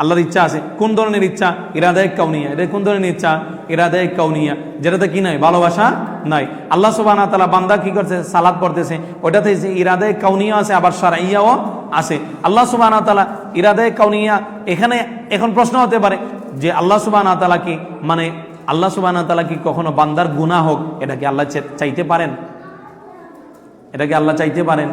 আল্লাহর ইচ্ছা আছে। কোন ধরনের ইচ্ছা? ইরাদায়ে কাউনিয়া। এটা কোন ধরনের ইচ্ছা? ইরাদায়ে কাউনিয়া, যেটাতে কি নাই? ভালোবাসা নাই। আল্লাহ সুবহানাহু ওয়া তাআলা বান্দা কি করছে? সালাত পড়তেছে, ওটাতে ইরাদায়ে কাউনিয়া আছে, আবার শারঈয়াও আছে। আল্লাহ সুবহানাহু ওয়া তাআলা ইরাদায়ে কাউনিয়া এখানে। এখন প্রশ্ন হতে পারে যে আল্লাহ সুবহানাহু ওয়া তাআলা কি আল্লাহ সুবহানাহু ওয়া তাআলা কি কখনো বান্দার গুনাহ হোক এটা কি আল্লাহ চাইতে পারেন? এটা কি আল্লাহ চাইতে পারেন?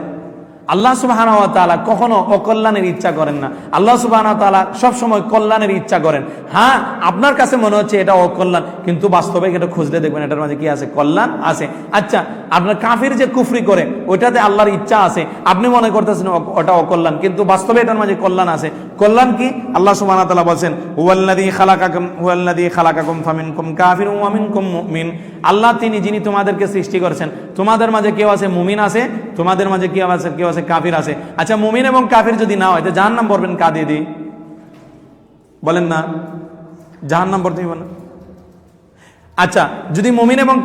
আল্লাহ সুবহানাহু ওয়া তাআলা কখনো অকল্যাণের ইচ্ছা করেন না। আল্লাহ সুবহানাহু ওয়া তাআলা সবসময় কল্যাণের ইচ্ছা করেন। হ্যাঁ, আপনার কাছে মনে হচ্ছে এটা অকল্যাণ, কিন্তু বাস্তবে এটা খুঁজলে দেখবেন এটার মাঝে কি আছে? কল্যাণ আছে। আচ্ছা, আপনার কাফির যে কুফরি করে ওইটাতে আল্লাহর ইচ্ছা আছে, আপনি মনে করতেছেন ওটা অকল্যাণ, কিন্তু বাস্তবে এটার মাঝে কল্যাণ আছে। কল্যাণ কি? আল্লাহ সুবহানাহু ওয়া তাআলা বলেন হুয়াল্লাযী খালাকাকুম ফামিনকুম কাফিরুন ওয়া মিনকুম মুমিন। আল্লাহ যিনি তোমাদেরকে সৃষ্টি করেছেন, তোমাদের মাঝে কেউ আছে মুমিন আছে, তোমাদের মাঝে কেউ আছে কাফির আছে। আচ্ছা, মুমিন এবং কাফির যদি না হয় তো জাহান্নাম পড়বেন কা দিয়ে? বলেন না, জাহান্নাম পড়তে হবে না? আচ্ছা, যদি মুমিন এবং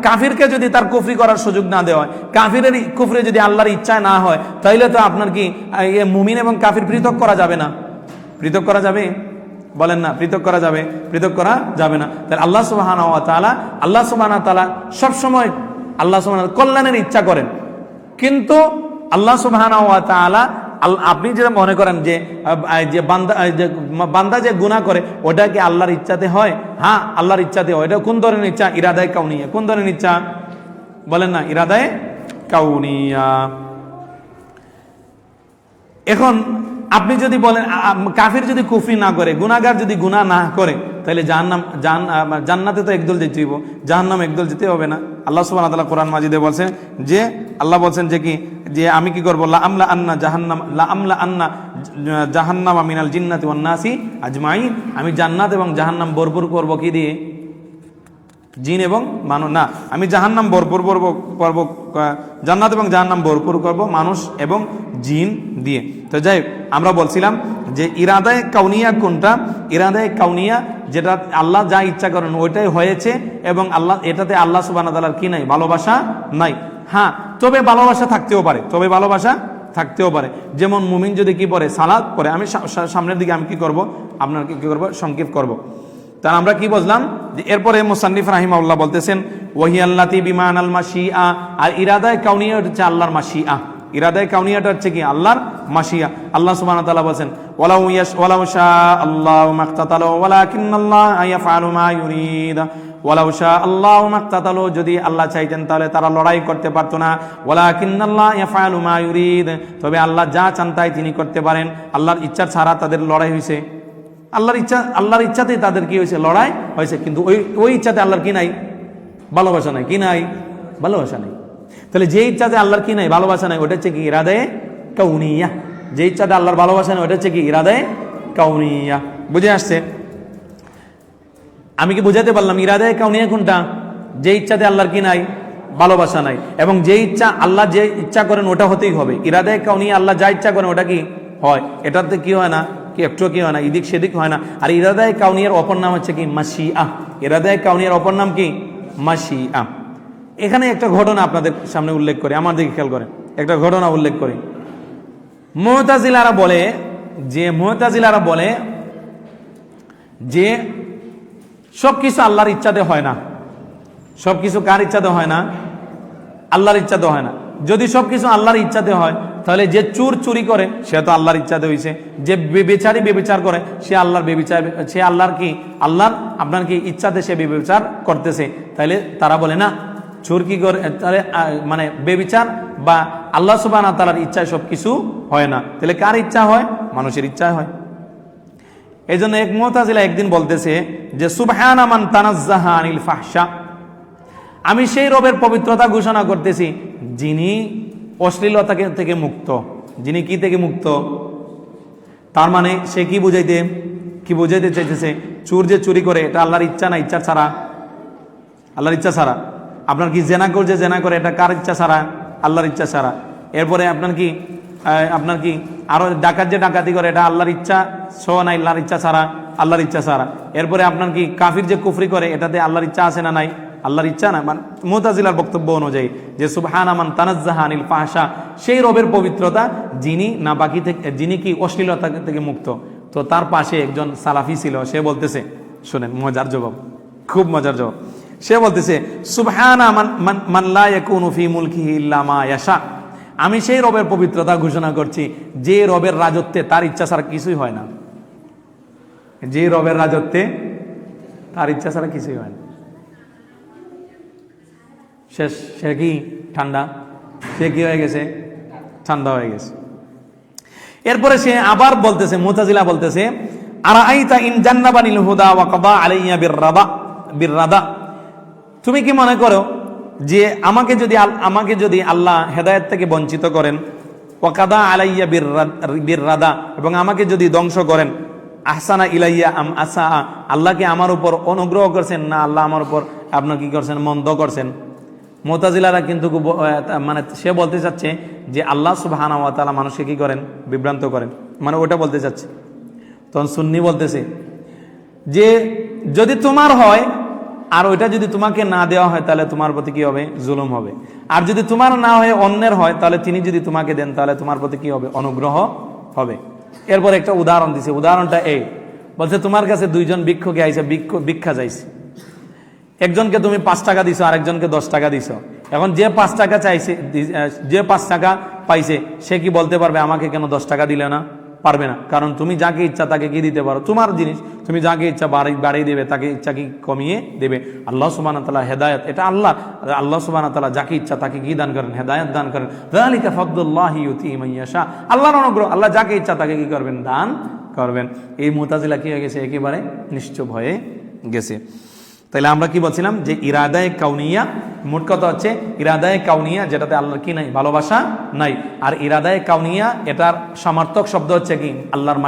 কাফিরকে যদি তার কুফরি করার সুযোগ না দেওয়া হয়, কাফিরের কুফরি যদি আল্লাহর ইচ্ছায় না হয়, তাইলে তো আপনার কি মুমিন এবং কাফির পৃথক করা যাবে না? পৃথক করা যাবে? বলেন না, পৃথক করা যাবে? পৃথক করা যাবে না। তাহলে আল্লাহ সুবহানাহু ওয়া তাআলা সবসময় আল্লাহ সুবহানাহু কল্যাণের ইচ্ছা করেন, কিন্তু আল্লাহ সুবহানাহু ওয়া তাআলা আপনি যেটা মনে করেন যে বান্দা যে গুনাহ করে ওটা কি আল্লাহর ইচ্ছাতে হয়? হ্যাঁ, আল্লাহর ইচ্ছাতে হয়। এটা কোন ধরনের ইচ্ছা? ইরাদায়ে কাউনিয়া। কোন ধরনের ইচ্ছা বলেন না? ইরাদায়ে কাউনিয়া। এখন আপনি যদি বলেন কাফির যদি কুফরি না করে, গুনাহগার যদি গুনাহ না করে, তাহলে জান্নাতে তো একদল যেতে হইব, জাহান্নাম একদল যেতে হবে না। আল্লাহ সুবহানাহু ওয়া তাআলা কোরআন মাজিদে বলছেন যে, আল্লাহ বলছেন যে কি, যে আমি কি করব, লা আমলা আন্না জাহান্নামা মিনাল জিন্নাতি ওয়ান নাসি আজমাইন, আমি জান্নাত এবং জাহান্নাম ভরপুর করব কি দিয়ে? জিন এবং মানুষ না, আমি জাহান্নাম ভরপুর করব, জান্নাত এবং জাহান্নাম ভরপুর করব মানুষ এবং জিন দিয়ে। তো যাই হোক, আমরা বলছিলাম যে ইরাদায়ে কাউনিয়া কোনটা? ইরাদায়ে কাউনিয়া যেটা আল্লাহ যা ইচ্ছা করেন ওইটাই হয়েছে, এবং আল্লাহ এটাতে আল্লাহ সুবহানাহু ওয়া তাআলার কি নাই? ভালোবাসা নাই। হ্যাঁ, তবে ভালোবাসা থাকতেও পারে, তবে ভালোবাসা থাকতেও পারে। যেমন মুমিন যদি কি পড়ে? সালাত পড়ে। আমি সামনের দিকে আমি কি করব, আপনার কি করব, সংক্ষেপ করব। তা আমরা কি বুঝলাম? যে এরপরে মুসান্নিফ রাহিমাহুল্লাহ বলতেছেন ওয়াহিয়াল্লাতি বিমানাল মাশিআ, আর ইরাদায়ে কাউনিয়া হচ্ছে আল্লাহর মাশিআ। ইরাদায়ে কাউনিয়াটা হচ্ছে কি? আল্লাহর মাশিআ। আল্লাহ সুবহানাহু ওয়া তাআলা বলেন ওয়ালাউ শা আল্লাহু মাক্তাতালু ওয়ালাকিন্নাল্লাহা ইয়াফআলু মা ইউরিদ। ওয়ালাউ শা আল্লাহু মাক্তাতালু, যদি আল্লাহ চাইতেন তাহলে তারা লড়াই করতে পারতো না। ওয়ালাকিন্নাল্লাহা ইয়াফআলু মা ইউরিদ, তবে আল্লাহ যা চান তাই তিনি করতে পারেন। আল্লাহর ইচ্ছা ছাড়া তাদের লড়াই হয়েছে। আল্লাহর ইচ্ছাতেই তাদের কি হয়েছে? লড়াই হয়েছে। কিন্তু ওই ইচ্ছাতে আল্লাহর কি নাই? ভালোবাসা নাই। কি নাই? ভালোবাসা নাই। তাহলে যে ইচ্ছাতে আল্লাহর কি নাই? ভালোবাসা নাই, ওটা হচ্ছে কি? ইরাদায়ে কাউনিয়া। যে ইচ্ছাতে আল্লাহর ভালোবাসা নাই ওটা হচ্ছে কি? ইরাদায়ে কাউনিয়া। বুঝে আসছে? আমি কি বুঝাতে পারলাম ইরাদায়ে কাউনিয়া কোনটা? যে ইচ্ছাতে আল্লাহর কি নাই? ভালোবাসা নাই, এবং যে ইচ্ছা আল্লাহ যে ইচ্ছা করেন ওটা হতেই হবে। ইরাদায়ে কাউনিয়া আল্লাহ যা ইচ্ছা করেন ওটা কি হয়? এটাতে কি হয় না? কি একটু কি হয় না? এদিক সেদিক হয় না। আর ইরাদায়ে কাউনিয়ার অপর নাম হচ্ছে কি? মাশিআ। ইরাদায়ে কাউনিয়ার অপর নাম কি? মাশিআ। এখানে একটা ঘটনা আপনাদের সামনে উল্লেখ করি, আমার দিকে খেয়াল করেন, একটা ঘটনা উল্লেখ করি। মুতাজিলারা বলে যে সবকিছু আল্লাহর ইচ্ছাতে হয় না। সবকিছু কার ইচ্ছাতে হয় না? আল্লাহর ইচ্ছাতে হয় না। যদি সবকিছু আল্লাহর ইচ্ছাতে হয়, তাহলে যে চুরি করে সে তো আল্লাহর ইচ্ছাতে হয়েছে, যে বেবিচার করে সে আল্লাহর সে আল্লাহর কি? আল্লাহর আপনার কি ইচ্ছাতে সে বেবিচার করতেছে। তাহলে তারা বলে না, চোর কি করে? তাহলে মানে বেবিচার বা আল্লাহ সুবহানাহু ওয়া তাআলার ইচ্ছায় সবকিছু হয় না। তাহলে কার ইচ্ছা হয়? মানুষের ইচ্ছায় হয়। এই জন্য এক মুতাজিলা একদিন বলতেছে যে সুবহানা মান তানাজ্জাহা আনিল ফাহশা, আমি সেই রবের পবিত্রতা ঘোষণা করতেছি যিনি অশ্লীলতা থেকে মুক্ত। যিনি কি থেকে মুক্ত? তার মানে সে কি বুঝাইতে চাইতেছে? চোর যে চুরি করে এটা আল্লাহর ইচ্ছা না, ইচ্ছা ছাড়া, আল্লাহর ইচ্ছা ছাড়া। আপনার কি জেনা করে এটা কার ইচ্ছা ছাড়া? আল্লাহর ইচ্ছা ছাড়া। এরপরে আপনার কি আরো ডাকাতি করে এটা আল্লাহর ইচ্ছা সহ না, আল্লাহর ইচ্ছা ছাড়া, আল্লাহর ইচ্ছা ছাড়া। এরপরে আপনার কি কাফির যে কুফরি করে এটাতে আল্লাহর ইচ্ছা আছে না নাই? আল্লাহর ইচ্ছা না। মানে মুতাজিলার বক্তব্য অনুযায়ী যে সুবহানা মান তানাজ্জাহা আনিল ফাহশা, সেই রবের পবিত্রতা যিনি কি অশ্লীলতা থেকে মুক্ত। তো তার পাশে একজন সালাফি ছিল, সে বলতেছে, শুনেন মজার জবাব, খুব মজার জবাব। সে বলতেছে সুবহানা মান লা ইয়াকুনু ফি মুলকিহি ইল্লা মা ইয়াশা, আমি সেই রবের পবিত্রতা ঘোষণা করছি যে রবের রাজত্বে তার ইচ্ছা ছাড়া কিছুই হয় না। যে রবের রাজত্বে তার ইচ্ছা ছাড়া কিছুই হয় না। সে কি ঠান্ডা? সে কি হয়ে গেছে? ঠান্ডা হয়ে গেছে। এরপরে সে আবার বলতেছে, মুতাজিলা বলতেছে আরাআইতা ইন জান্নাবানিল হুদা ওয়া কাদা আলাইয়া বিররাদা, তুমি কি মনে করো যে আমাকে যদি আল্লাহ হেদায়েত থেকে বঞ্চিত করেন, ওয়া কাদা আলাইয়া বিররাদা, এবং আমাকে যদি ধ্বংস করেন, আহসানা ইলাইয়া আম আসা, আল্লাহকে আমার উপর অনুগ্রহ করছেন না আল্লাহ আমার উপর আপনার কি করছেন? মন্দ করছেন। মুতাজিলারা কিন্তু মানে সে বলতে চাচ্ছে যে আল্লাহ সুবহানাহু ওয়া তাআলা মানুষকে কি করেন? বিভ্রান্ত করেন, মানে ওটা বলতে চাচ্ছে। তখন সুন্নি বলতেছে যে যদি তোমার হয় আর ওইটা যদি তোমাকে না দেওয়া হয় তাহলে তোমার প্রতি কি হবে? জুলুম হবে। আর যদি তোমার না হয়ে অন্যের হয় তাহলে তিনি যদি তোমাকে দেন তাহলে তোমার প্রতি কি হবে? অনুগ্রহ হবে। এরপর একটা উদাহরণ দিছে। উদাহরণটা এই, বলছে তোমার কাছে দুইজন ভিক্ষুকে আইছে, ভিক্ষা চাইছে। একজনকে তুমি 5 টাকা দিছো, আরেকজনকে 10 টাকা দিছো। এখন যে 5 টাকা চাইছে, যে 5 টাকা পাইছে, সে কি বলতে পারবে আমাকে কেন 10 টাকা দিলে না? পারবে না, কারণ তুমি যাকে ইচ্ছা তাকে কি দিতে পারো, তোমার জিনিস, তুমি যাকে ইচ্ছা বাড়িয়ে দেবে, তাকে ইচ্ছা কি কমিয়ে দেবে। আল্লাহ সুবহানাহু ওয়া তাআলা হেদায়েত, এটা আল্লাহ সুবহানাহু ওয়া তাআলা যাকে ইচ্ছা তাকে কি দান করেন? হেদায়েত দান করেন। যালিকা ফাদলুল্লাহি ইউতিহি মান ইয়াশা, আল্লাহর অনুগ্রহ, আল্লাহ যাকে ইচ্ছা তাকে কি করবেন? দান করবেন। এই মুতাজিলা কি হয়ে গেছে? একেবারে নিশ্চুপ হয়ে গেছে। তাহলে আমরা কি বলছিলাম যে ইরাদায়ে কাউনিয়া, মোট কথা হচ্ছে ইরাদায়ে কাউনিয়া যেটাতে আল্লাহর কি নাই? ভালোবাসা নাই। আর ইরাদায়ে কাউনিয়া এটার সমার্থক শব্দ হচ্ছে কি? আল্লাহর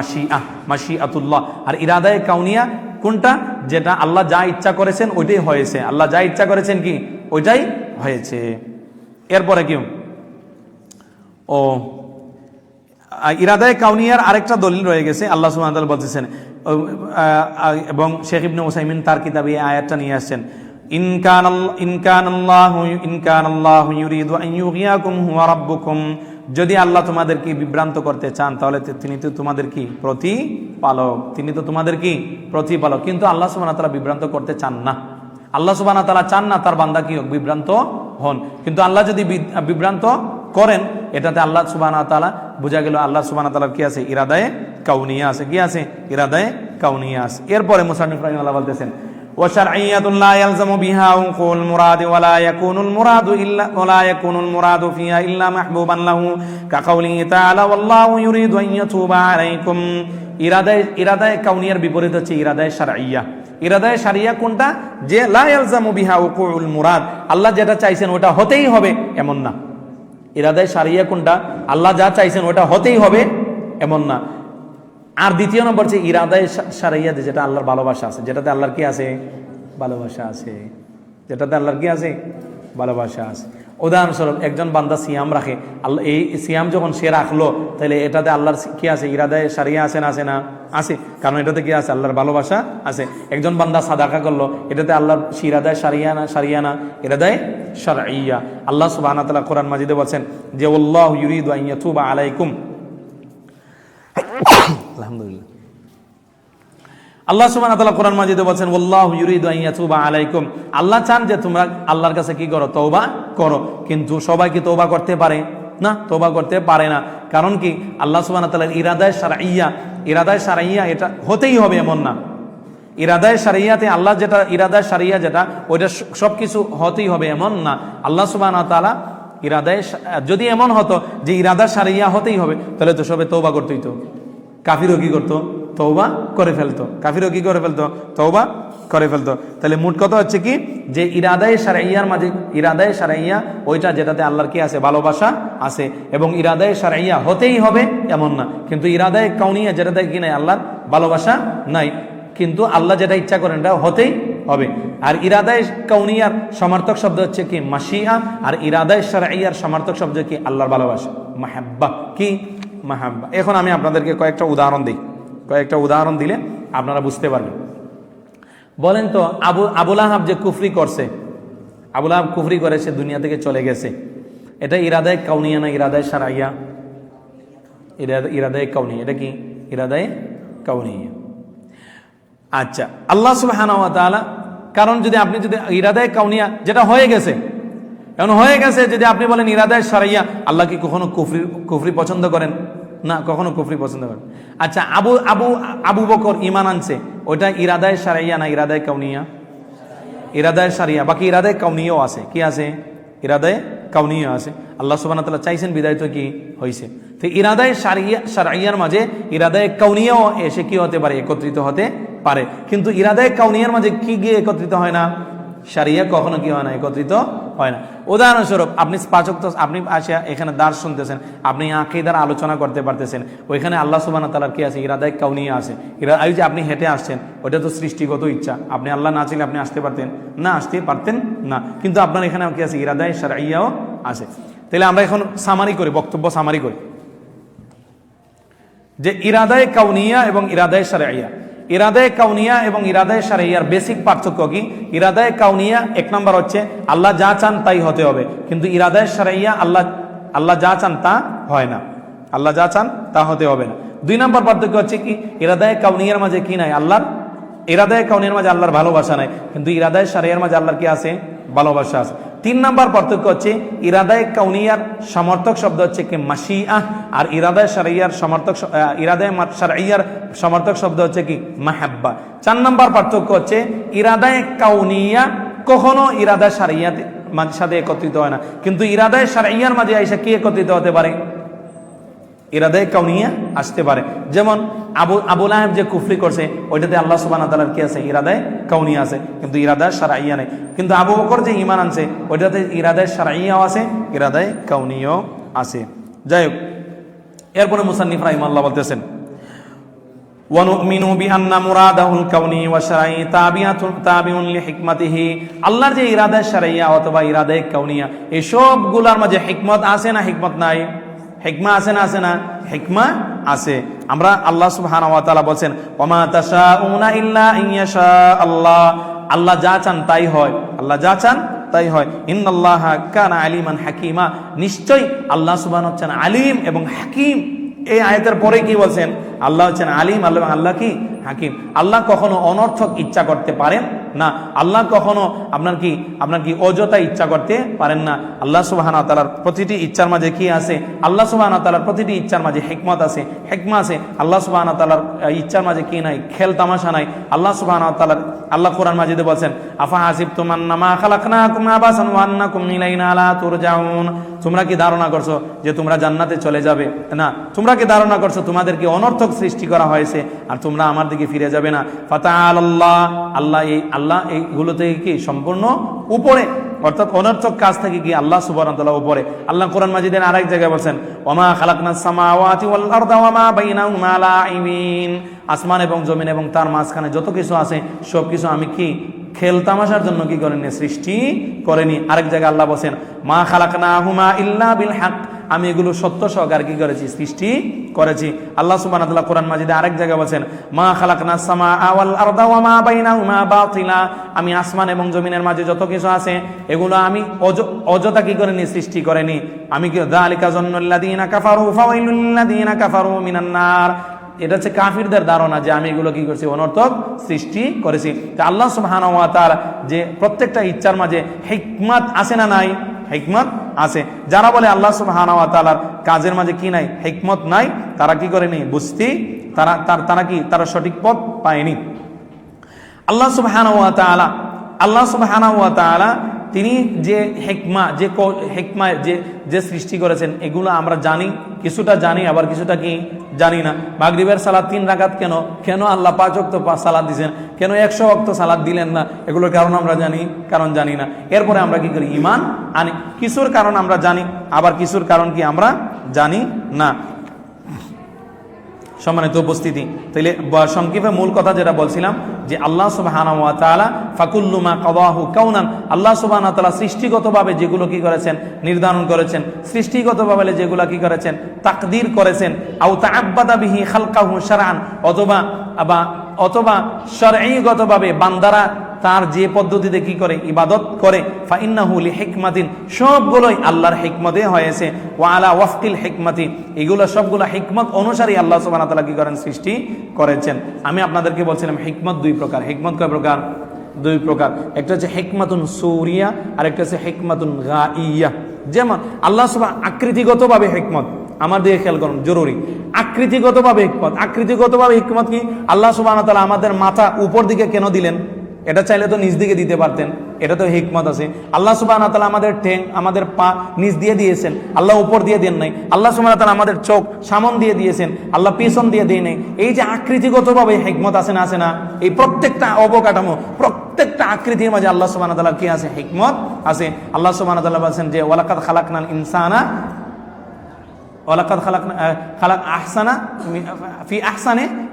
মাশিআতুল্লাহ। আর ইরাদায়ে কাউনিয়া কোনটা? যেটা আল্লাহ যা ইচ্ছা করেছেন ওইটাই হয়েছে, আল্লাহ যা ইচ্ছা করেছেন কি ওইটাই হয়েছে। এরপরে কি ইরাদায়ে কাউনিয়ার আরেকটা দলিল রয়ে গেছে, আল্লাহ সুবহানাহু ওয়া তাআলা বলতেছেন, এবং শেখ ইবনে উসাইমিন তার কিতাবে এই আয়াতটা নিয়ে আসছেন, ইনকানাল্লাহু ইউরিদু আন ইউগিয়াকুম হুয়া রাব্বুকুম, যদি আল্লাহ তোমাদেরকে বিভ্রান্ত করতে চান তাহলে তিনি তো তোমাদের কি? প্রতিপালক। তিনি তো তোমাদের কি? প্রতিপালক। কিন্তু আল্লাহ সুবহানাহু ওয়া তাআলা বিভ্রান্ত করতে চান না। আল্লাহ সুবহানাহু ওয়া তাআলা চান না তার বান্দা কি হোক? বিভ্রান্ত হন। কিন্তু আল্লাহ যদি বিভ্রান্ত করেন, এটাতে আল্লাহ সুবহানাহু ওয়া তাআলা, বোঝা গেল আল্লাহ সুবহানাহু ওয়া তাআলার কি আছে? ইরাদায়ে কাউনিয়া আছে। কি আছে? ইরাদায়ে কাউনিয়া আছে। এরপরে মুসান্নিফ রাহিমাহুল্লাহ বলতেছেন, ওয়া শারঈয়াতুন লা ইয়ালজামু বিহা উকুল মুরাদ ওয়া লা ইয়াকুনুল মুরাদু ফিহা ইল্লা মাহবুবান লাহু কা কাউলিহি তাআলা ওয়াল্লাহু ইউরিদু আন ইয়াতুবা আলাইকুম। ইরাদায়ে কাউনিয়ার বিপরীত হচ্ছে ইরাদায়ে শারঈয়া। ইরাদায়ে শারঈয়া কোনটা? যে লা ইয়ালজামু বিহা উকুল মুরাদ, আল্লাহ যেটা চাইছেন ওটা হতেই হবে এমন না। ইরাদায়ে শারঈয়া কোনটা? আল্লাহ যা চাইছেন ওটা হতেই হবে এমন না। আর দ্বিতীয় নম্বর হচ্ছে ইরাদায়ে শারঈয়া, যেটা আল্লাহর ভালোবাসা আছে, যেটাতে আল্লাহর কি আছে? ভালোবাসা আছে। যেটাতে আল্লাহর কি আছে? ভালোবাসা আছে। উদাহরণস্বরূপ একজন বান্দা সিয়াম রাখে, আল্লাহ এই সিয়াম যখন সে রাখলো, তাহলে এটাতে আল্লাহর কি আছে? ইরাদায়ে শারঈয়া আছে না? আছে না? আছে, কারণ এটাতে কি আছে? আল্লাহর ভালোবাসা আছে। একজন বান্দা সাদাকা করলো, এটাতে আল্লাহর ইরাদায়ে শারঈয়া না? ইরাদায়ে শারঈয়া। আল্লাহ সুবহানাহু ওয়া তাআলা কোরআন মাজিদে বলেন যে আল্লাহু ইউরিদু আন ইয়াতুবা আলাইকুম, আলহামদুলিল্লাহ, আল্লাহ সুবহানাহু ওয়া তাআলা কোরআন মাজিদে বলেন আল্লাহু ইউরিদু আন ইয়াতুবা আলাইকুম, আল্লাহ চান যে তোমরা আল্লাহর কাছে কি করো? তওবা করো। কিন্তু সবাই কি তওবা করতে পারে না? তওবা করতে পারে না। কারণ কি? আল্লাহ সুবহানাহু ওয়া তাআলার ইরাদায়ে শারঈয়া এটা হতেই হবে এমন না। ইরাদায়ে শারঈয়াতে আল্লাহ যেটা ইরাদায়ে শারঈয়া যেটা ওইটা সবকিছু হতেই হবে এমন না। আল্লাহ সুবহানাহু ওয়া তাআলা ইরাদায়ে, যদি এমন হতো যে ইরাদায়ে শারঈয়া হতেই হবে, তাহলে তো সবে তওবা করতেই তো। কাফিরও কি করতো? তওবা করে ফেলতো। কাফিরও কি করে ফেলতো? তওবা করে ফেলতো। তাহলে মোট কথা হচ্ছে কি? যে ইরাদায়ে শারঈয়ার মাঝে, ইরাদায়ে শারঈয়া ওইটা যেটাতে আল্লাহর কি আছে? ভালোবাসা আছে। এবং ইরাদায়ে শারঈয়া হতেই হবে এমন না। কিন্তু ইরাদায়ে কাউনিয়া যেটাতে কি নাই? আল্লাহর ভালোবাসা নাই, কিন্তু আল্লাহ যেটা ইচ্ছা করেন এটা হতেই হবে। আর ইরাদায়ে কাউনিয়ার সমার্থক শব্দ হচ্ছে কি? মাশিআ। আর ইরাদায়ে শারঈয়ার সমার্থক শব্দ কি? আল্লাহর ভালোবাসা, মাহাব্বা। কি? মাহাব্বা। এখন আমি আপনাদেরকে কয়েকটা উদাহরণ দিই, কয়েকটা উদাহরণ দিলে আপনারা বুঝতে পারবেন। বলেন তো, আবুল আহাব যে কুফরি করছে, আবুল আহাব কুফরি করে সে দুনিয়া থেকে চলে গেছে, এটা ইরাদায়ে কাউনিয়া না ইরাদায়ে শারঈয়া? ইরাদায়ে কাউনিয়া। এটা কি? ইরাদায়ে কাউনিয়া। আচ্ছা, আল্লাহ সুবহানাহু ওয়া তাআলা, কারণ যদি আপনি যদি ইরাদায়ে কাউনিয়া যেটা হয়ে গেছে, এখন হয়ে গেছে, যদি আপনি বলেন ইরাদায়ে শারঈয়া, আল্লাহ কি কখনো কুফরি পছন্দ করেন? না, কখনো কুফরি পছন্দ করেন। আচ্ছা, আবু বকর ঈমান আনছে, ওইটা ইরাদায়ে শারঈয়া না ইরাদায়ে কাউনিয়া? ইরাদায়ে শারঈয়া। বাকি ইরাদায়ে কাউনিয়াও আছে। কি আছে? ইরাদায়ে কাউনিয়া আছে। আল্লাহ সুবহানাহু ওয়া তাআলা চাইছেন বিদায় তো কি হয়েছে। তো ইরাদায়ে শারঈয়ার মাঝে ইরাদায়ে কাউনিয়াও এসে কি হতে পারে? একত্রিত হতে পারে। কিন্তু ইরাদায়ে কাউনিয়ার মাঝে কি গিয়ে একত্রিত হয় না? শারিয়া কখনো কি হয় না? একত্রিত হয় না। উদাহরণস্বরূপ আপনি আপনি আসিয়া এখানে দার্স শুনতেছেন, আপনি আকীদার আলোচনা করতে পারতেছেন, ওইখানে আল্লাহ সুবহানাহু ওয়া তাআলার কি আছে? ইরাদায়ে কাউনিয়া আছে। এই যে আপনি হেঁটে আসছেন, ওটা তো সৃষ্টিগত ইচ্ছা। আপনি আল্লাহ না চাইলে আপনি আসতে পারতেন না? আসতে পারতেন না। কিন্তু আপনার এখানে কি আছে? ইরাদায়ে শারঈয়াও আছে। তাহলে আমরা এখন সামারি করি, বক্তব্য সামারি করি যে ইরাদায়ে কাউনিয়া এবং ইরাদায়ে শারঈয়া। ইরাদায়ে কাউনিয়া এবং ইরাদায়ে শারঈয়ার বেসিক পার্থক্য কি? ইরাদায়ে কাউনিয়া এক নম্বর হচ্ছে আল্লাহ যা চান তাই হতে হবে, কিন্তু ইরাদায়ে শারঈয়া আল্লাহ যা চান তা হয় না, আল্লাহ যা চান তা হতে হবে না। দুই নম্বর পার্থক্য হচ্ছে কি? ইরাদায়ে কাউনিয়ার মাঝে কি নাই? ইরাদায়ে কাউনিয়ার মাঝে আল্লাহর ভালোবাসা নাই, কিন্তু ইরাদায়ে শারঈয়ার মাঝে আল্লাহর কি আছে? ভালোবাসা আছে। 3 নাম্বার পার্থক্য হচ্ছে ইরাদায়ে কাউনিয়ার সমর্থক শব্দ হচ্ছে কি মাশিআহ, আর ইরাদায়ে শারঈয়ার সমর্থক ইরাদায়ে শারঈয়ার সমর্থক শব্দ হচ্ছে কি মাহাব্বা। 4 নাম্বার পার্থক্য হচ্ছে ইরাদায়ে কাউনিয়া কখনো ইরাদা শারঈয়ার সাথে একত্রিত হয় না, কিন্তু ইরাদায়ে শারঈয়ার মাঝে আইসা কি একত্রিত হতে পারে? ইরাদায়ে কাউনিয়া আসতে পারে। যেমন আবু লাহাব যে কুফরি করছে ওইটাতে আল্লাহ সুবহানাহু ওয়া তাআলার কি আছে? ইরাদায়ে কাউনিয়া আছে, কিন্তু ইরাদা শারঈয়া নেই। কিন্তু আবু বকর যে ঈমান আনছে ওইটাতে ইরাদায়ে শারঈয়াও আছে, ইরাদায়ে কাউনিয়াও আছে। যাই হোক, এরপরে মুসান্নিফ রাহিমাহুল্লাহ বলতেছেন ওয়ানুমিনু বিআন্না মুরাদাহুল কাউনি ওয়া শারঈ তাবিউন লিহিকমাতিহি। আল্লাহর যে ইরাদায়ে শারঈয়া অথবা ইরাদায়ে কাউনিয়া এই সবগুলোর মাঝে হিকমত আছে না হিকমত নাই? হিকমা আছে না আছে না? হিকমা আছে। আমরা আল্লাহ সুবহানাহু ওয়া তাআলা বলেন ওয়ামা তাশাউনা ইল্লা ইনশা আল্লাহ, আল্লাহ যা চান তাই হয়, আল্লাহ যা চান তাই হয়। ইন্নাল্লাহা কানা আলিমান হাকিমা, নিশ্চয়ই আল্লাহ সুবহানাহু হচ্ছেন আলিম এবং হাকিম। এই আয়াতের পরে কি বলছেন? আল্লাহ হচ্ছেন আলিম, আল্লাহ কি হাকিম। আল্লাহ কখনো অনর্থক ইচ্ছা করতে পারেন না, আল্লাহ কখনো আপনার কি অযথা ইচ্ছা করতে পারেন না। আল্লাহ সুবহানাহু ওয়া তাআলার প্রতিটি ইচ্ছার মাঝে কি আছে? আল্লাহ সুবহানাহু ওয়া তাআলার প্রতিটি ইচ্ছার মাঝে হিকমত আছে, হিকমা আছে। আল্লাহ সুবহানাহু ওয়া তাআলার ইচ্ছার মাঝে কি নাই? খেল তামাশা নাই। আল্লাহ সুবহানাহু ওয়া তাআলার আল্লাহ কোরআন মাজিদে বলেন আফা হাসিবতুম আন্নামা খালাকনাকুম আবাসান ওয়া আন্নাকুম ইলাইনা লা তুরজাউন, তোমরা কি ধারণা করছো যে তোমরা জান্নাতে চলে যাবে? না, তোমরা কি ধারণা করছো তোমাদেরকে অনর্থক সৃষ্টি করা হয়েছে আর তোমরা আমার দিকে ফিরে যাবে না? ফাতাআলাল্লাহ, আল্লাহ এইগুলো থেকে কি সম্পূর্ণ উপরে, অর্থাৎ অনর্থক কাজ থেকে কি আল্লাহ সুবহানাহু ওয়া তাআলা উপরে। আল্লাহ কোরআন মাজিদের আরেক জায়গায় বলেন ওয়ামা খালাকনাস সামাওয়াতি ওয়াল আরদা ওয়ামা বাইনাহুমা লাঈবিন, আসমান এবং জমিন এবং তার মাঝখানে যত কিছু আছে সব কিছু আমি কি খেল তামাশার জন্য কি করেনি? সৃষ্টি করেনি। আরেক জায়গায় আল্লাহ বলেন মা খালাকনাহুমা ইল্লা বিল হক, আমি এগুলো সত্য সহকারে কি করেছি? সৃষ্টি করেছি। আল্লাহ সুবহানাহু ওয়া তাআলা কোরআন মাজিদে আরেক জায়গায় বলেন মা খালাকনাস সামাআ ওয়াল আরদা ওয়া মা বাইনাহুমা বাতিলা, আমি আসমান এবং জমিনের মাঝে যত কিছু আছে এগুলো আমি অযথা কি করেনি? সৃষ্টি করেনি। আমি কি যালিকা যান্নুল্লাযীনা কাফারু ফাওয়াইলুল লিল্লাযীনা কাফারু মিনান নার, এটা হচ্ছে কাফিরদের ধারণা যে আমি এগুলো কি করছি? অনর্থক সৃষ্টি করেছি। তা আল্লাহ সুবহানাহু ওয়া তাআলা যে প্রত্যেকটা ইচ্ছার মাঝে হিকমত আছে না নাই? হিকমত আছে। যারা বলে আল্লাহ সুবহানাহু ওয়া তাআলার কাজের মাঝে কি নাই? হিকমত নাই, তারা কি করেনি? বুঝতি তারা সঠিক পথ পায়নি। আল্লাহ সুবহানাহু ওয়া তাআলা তিনি যে হিকমা যে সৃষ্টি করেছেন এগুলো আমরা জানি, কিছুটা জানি, আবার কিছুটা কি জানি না। মাগরিবের সালাত 3 রাকাত কেন আল্লাহ 5 ওয়াক্ত সালাত দিয়েছেন, কেন 100 ওয়াক্ত সালাত দিলেন না, এগুলোর কারণ আমরা জানি না। এরপরে আমরা কি করি? ঈমান আনি। কিছুর কারণ আমরা জানি, আবার কিছুর কারণ কি আমরা জানি না। সম্মানিত উপস্থিতি, তাইলে সংক্ষেপে মূল কথা যেটা বলছিলাম যে আল্লাহ সুবহানাহু ওয়া তাআলা ফাকুল্লু মা কাদাহু কাউনান, আল্লাহ সুবহানাহু ওয়া তাআলা সৃষ্টিগতভাবে যেগুলো কি করেছেন? নির্ধারণ করেছেন। সৃষ্টিগতভাবে যেগুলো কি করেছেন? তাকদীর করেছেন। আও তাআব্বাদা বিহি খালকাহু শারআন, অথবা শরঈগতভাবে বান্দারা তার যে পদ্ধতিতে কি করে? ইবাদত করে। ফাইন্নাহু লিহিকমাতিন, সবগুলোই আল্লাহর হিকমতে হয়েছে। ওয়া আলা ওয়াফকিল হিকমতি, এগুলো সবগুলো হিকমত অনুসারী আল্লাহ সুবহানাহু ওয়া তাআলা কি করেন? সৃষ্টি করেছেন। আমি আপনাদেরকে বলছিলাম হিকমত 2 প্রকার। হিকমত কয় প্রকার? 2 প্রকার। একটা হচ্ছে হিকমাতুন সুরিয়া, আর একটা হচ্ছে হিকমাতুন গাইয়া। যেমন আল্লাহ সুবহানাহু আকৃতিগতভাবে হিকমত, আমার দিকে খেয়াল করুন, জরুরি। আকৃতিগতভাবে হিকমত কি? আল্লাহ সুবহানাহু ওয়া তাআলা আমাদের মাথা উপর দিকে কেন দিলেন? এটা চাইলে তো নিচ দিকে দিতে পারতেন, এটা তো হিকমত আছে। আল্লাহ সুবহানাহু ওয়া তাআলা আমাদের ঠ্যাং, আমাদের পা নিচ দিয়ে দিয়েছেন, আল্লাহ উপর দিয়ে দেন নাই। আল্লাহ সুবহানাহু ওয়া তাআলা আমাদের চোখ সামন দিয়ে দিয়েছেন, আল্লাহ পিছন দিয়ে দেয় নাই। এই যে আকৃতিগতভাবে হিকমত আছে না? এই প্রত্যেকটা অবকাঠামো, প্রত্যেকটা আকৃতির মাঝে আল্লাহ সুবহানাহু ওয়া তাআলা কি আছে? হিকমত আছে। আল্লাহ সুবহানাহু ওয়া তাআলা বলেন যে ওয়ালাকাদ খালাকনাল ইনসানা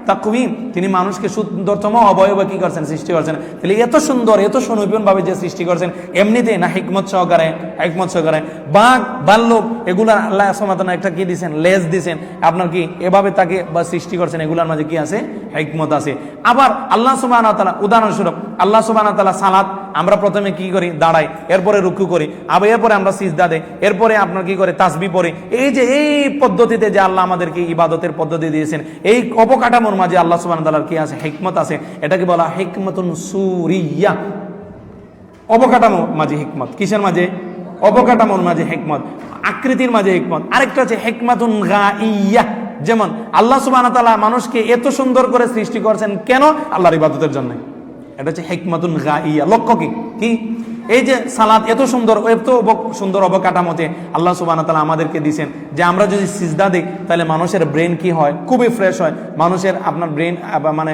তাকওয়িম, তিনি মানুষকে সুন্দরতম অবয়ব কি করছেন? সৃষ্টি করছেন। তাহলে এত সুন্দর, এত সুনিপুণ ভাবে যে সৃষ্টি করছেন, এমনিতে না হিকমত সহকারে? বাঘ, ভাল্লুক, এগুলা আল্লাহ সুবহানাহু ওয়া তাআলা একটা কি দিয়েছেন? লেজ দিয়েছেন। আপনার কি এভাবে তাকে সৃষ্টি করছেন, এগুলার মাঝে কি আছে? হিকমত আছে। আবার আল্লাহ সুবহানাহু ওয়া তাআলা উদাহরণস্বরূপ আল্লাহ সুবহানাহু ওয়া তাআলা সালাত, আমরা প্রথমে কি করি? দাঁড়াই, এরপরে রুকু করি, আবার এরপরে আমরা সিজদা দেই, এরপরে আপনার কি করে? তাসবিহ পড়ি। এই যে এই পদ্ধতিতে যে আল্লাহ আমাদেরকে ইবাদতের পদ্ধতি দিয়েছেন, এই অবকাঠামোর মাঝে আল্লাহ সুবহানাহু ওয়া তাআলার কি আছে? হিকমত আছে। এটাকে বলা হিকমাতুন সুরিয়া। অবকাঠামোর মাঝে হিকমত। কিসের মাঝে? অবকাঠামোর মাঝে হিকমত, আকৃতির মাঝে হিকমত। আরেকটা হচ্ছে হিকমাতুন গাইয়া, যেমন আল্লাহ সুবহানাহু ওয়া তাআলা মানুষকে এত সুন্দর করে সৃষ্টি করেছেন কেন? আল্লাহর ইবাদতের জন্য। এটা হচ্ছে হিকমাতুন গাইয়া। লক্ষ্য কি? কি এই যে সালাত এত সুন্দর, এত সুন্দর অবকাঠামোতে আল্লাহ সুবহানাহু ওয়া তাআলা আমাদেরকে দিয়েছেন যে আমরা যদি সিজদা দিই তাহলে মানুষের ব্রেন কি হয়? খুবই ফ্রেশ হয়। মানুষের আপনার ব্রেন মানে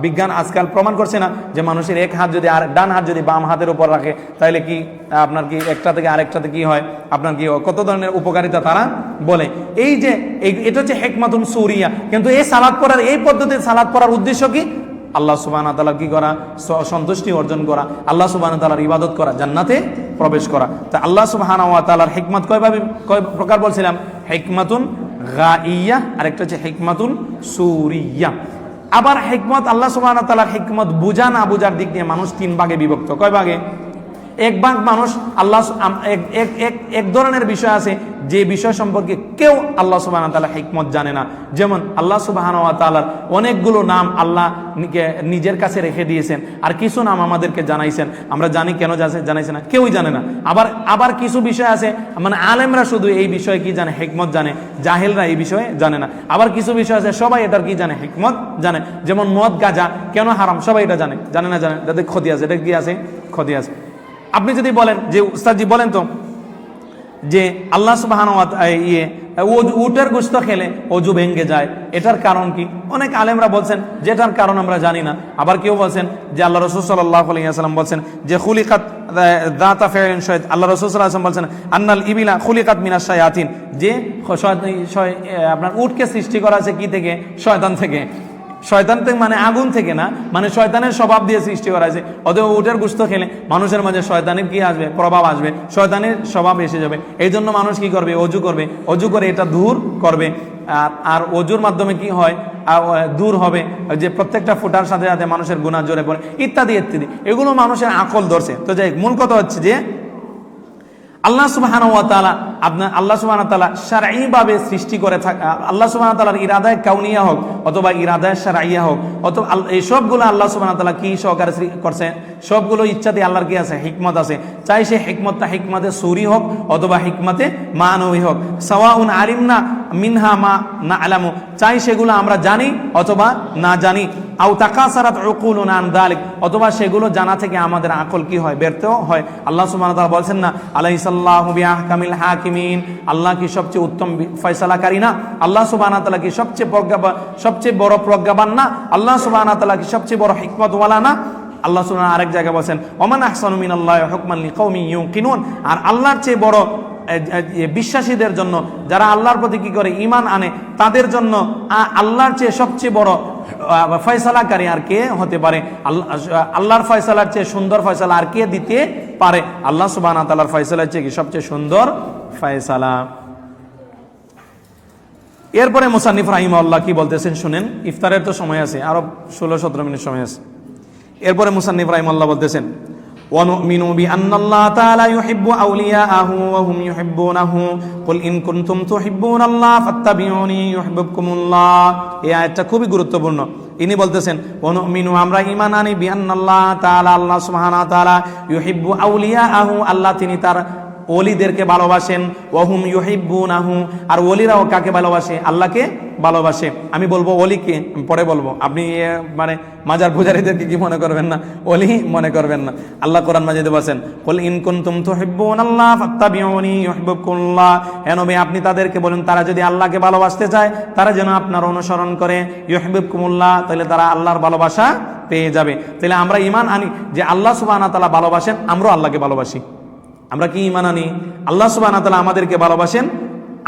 বিজ্ঞান আজকাল প্রমাণ করছে না যে মানুষের এক হাত যদি আর ডান হাত যদি বাম হাতের উপর রাখে তাহলে কি আপনার কি একটা থেকে আরেকটাতে কি হয়, আপনার কি কত ধরনের উপকারিতা তারা বলে। এই যে এটা হচ্ছে হিকমাতুন সুরিয়া। কিন্তু এই সালাত পড়ার, এই পদ্ধতির সালাত পড়ার উদ্দেশ্য কি? আল্লাহ সুবহানাহু ওয়া তাআলা কি করা? সন্তুষ্টি অর্জন করা, আল্লাহ সুবহানাহু ওয়া তাআলার ইবাদত করা, জান্নাতে প্রবেশ করা। তা আল্লাহ সুবহানাহু ওয়া তাআলার হিকমত কয় প্রকার বলছিলাম? হিকমাতুন গাইয়া, আরেকটা হচ্ছে হিকমাতুন সুরিয়া। আবার হিকমত, আল্লাহ সুবহানাহু ওয়া তাআলার হিকমত বুঝা না বুঝার দিক দিয়ে মানুষ তিন ভাগে বিভক্ত। কয় ভাগে? এক ভাগ মানুষ আল্লাহ এক ধরনের বিষয় আছে যে বিষয় সম্পর্কে কেউ আল্লাহ সুবহানাহু ওয়া তাআলা হিকমত জানে না। যেমন আল্লাহ সুবহানাহু ওয়া তাআলার অনেকগুলো নাম আল্লাহ নিজের কাছে রেখে দিয়েছেন, আর কিছু নাম আমাদেরকে জানাইছেন। আমরা জানি কেন জানাইছেন না? কেউই জানে না। আবার কিছু বিষয় আছে মানে আলেমরা শুধু এই বিষয়ে কি জানে? হিকমত জানে। জাহেলরা এই বিষয়ে জানে না। আবার কিছু বিষয় আছে সবাই এটার কি জানে? হিকমত জানে। যেমন মদ গাঁজা কেন হারাম সবাই এটা জানে, জানে না? জানে, যাদের ক্ষতি আছে। এটা কি আছে? ক্ষতি আছে। আপনি যদি বলেন যে উস্তাদজি বলেন তো যে আল্লাহ সুবহানাহু ওয়া তাআলা উটের গোশত খেলে অজু ভেঙে যায়, এটার কারণ কি? অনেক আলেমরা বলছেন যেটার কারণ আমরা জানি না। আবার কেউ বলছেন যে আল্লাহ রাসূল সাল্লাল্লাহু আলাইহি ওয়াসাল্লাম বলছেন যে খুলিকাত যাতা ফাইলিন শায়াত, আল্লাহ রাসূল সাল্লাল্লাহু আলাইহি ওয়াসাল্লাম বলছেন আন্নাল ইবিলা খুলিকাত মিনাশ শায়াতিন, যে আপনার উটকে সৃষ্টি করা আছে কি থেকে? শয়তান থেকে। শয়তান থেকে মানে আগুন থেকে না, মানে শয়তানের স্বভাব দিয়ে সৃষ্টি করা হয়েছে। অতএব উটের গোশত খেলে মানুষের মাঝে শয়তানের কি আসবে? প্রভাব আসবে, শয়তানের স্বভাব এসে যাবে। এই জন্য মানুষ কি করবে? অজু করবে, অজু করে এটা দূর করবে। আর অজুর মাধ্যমে কি হয়? দূর হবে যে প্রত্যেকটা ফুটার সাথে সাথে মানুষের গুনাহ জোরে পড়ে, ইত্যাদি ইত্যাদি। এগুলো মানুষের আকল ধরছে। তো যাই, মূল কথা হচ্ছে যে আল্লাহ সুবহানাহু ওয়া তাআলা আল্লাহ সুবহানাহু ওয়া তাআলা শারঈ ভাবে সৃষ্টি করে আল্লাহ সুবহানাহু ওয়া তাআলার ইরাদায়ে কাউনিয়া হোক অথবা ইরাদায়ে শারঈয়া হোক, অথবা এই সবগুলো আল্লাহ সুবহানাহু ওয়া তাআলা কি সহকারে করছে? সবগুলো ইচ্ছাতে আল্লাহর কি আছে? হিকমত আছে। চাই সে হিকমতটা হিকমতে সুরি হোক অথবা হিকমতে মানবী হোক। সাওয়াউন আলিমনা মিনহা মা না'লামু, চাই সেগুলো আমরা জানি অথবা না জানি। আও তাকাসারাত উকুলুনা আন যালিক, অথবা সেগুলো জানা থেকে আমাদের আকল কি হয়? ব্যর্থ হয়। আল্লাহ সুবহানাহু ওয়া তাআলা বলেন না আলাইসাল্লাহু বিআহকামিল হাকিমিন, আল্লাহ কি সবচেয়ে উত্তম ফয়সালাকারী না? আল্লাহ সুবহানাহু ওয়া তাআলা কি সবচেয়ে বড় প্রজ্ঞাবান না? আল্লাহ সুবহানাহু ওয়া তাআলা কি সবচেয়ে বড় হিকমতওয়ালা না? আল্লাহ সুবহানাহু আরেক জায়গায় বলেন ওমান আহসানু মিনাল্লাহি হুকমান লিকাউমিন ইউকিনুন, আর আল্লাহর চেয়ে বড় বিশ্বাসীদের জন্য, যারা আল্লাহর প্রতি কি করে? ঈমান আনে, তাদের জন্য আল্লাহর চেয়ে সবচেয়ে বড় ফয়সালাকারী আর কে হতে পারে? আল্লাহর ফয়সালার চেয়ে সুন্দর ফয়সালা আর কে দিতে পারে? আল্লাহ সুবহানাহু ওয়া তাআলার ফয়সালার চেয়ে কি সবচেয়ে সুন্দর ফয়সালা। এরপরে মুসান্নিফ রাহিমাহুল্লাহ কি বলতেছেন শুনেন। ইফতারের তো সময় আছে, আরো 16-17 মিনিট সময় আছে। এরপরে মুসান্নিফ রাহিমাহুল্লাহ বলতেছেন ওয়ানুমিনু বিআন্নাল্লাহ তাআলা ইউহিব্বু আউলিয়াআহু ওয়া হুম ইউহিব্বুনাহু কুল ইন কুনতুম তুহিব্বুনাল্লাহ ফাত্তাবিউনি ইউহিব্বুকুমুল্লাহ। এই আয়াতটা খুবই গুরুত্বপূর্ণ। ইনি বলতেছেন ওয়ানুমিনু, আমরা ঈমান আনি বিআন্নাল্লাহ তাআলা, আল্লাহ সুবহানাহু ওয়া তাআলা ইউহিব্বু আউলিয়াআহু, আল্লাহ তিনি তার ওলিদেরকে ভালোবাসেন। ওয়াহুম ইউহিব্বুনাহু, আর ওলিরাও কাকে ভালোবাসে? আল্লাহকে ভালোবাসে। আমি বলবো ওলিকে, পরে বলবো, আপনি মানে মাজার পূজারীদেরকে কি মনে করবেন না? ওলি মনে করবেন না। আল্লাহ কোরআন মাজিদে বলেন কুল ইন কুনতুম তুহিব্বুনাল্লাহ ফাত্তাবিউনি ইউহিব্বুকুমুল্লাহ, হে নবী আপনি তাদেরকে বলেন তারা যদি আল্লাহকে ভালোবাসতে চায় তারা যেন আপনার অনুসরণ করে। ইউহিব্বুকুমুল্লাহ, তাহলে তারা আল্লাহর ভালোবাসা পেয়ে যাবে। তাহলে আমরা ঈমান আনি যে আল্লাহ সুবহানাহু ওয়া তাআলা ভালোবাসেন, আমরাও আল্লাহকে ভালোবাসি। আমরা কি ঈমান আনি? আল্লাহ সুবহানাহু ওয়া তাআলা আমাদেরকে ভালোবাসেন,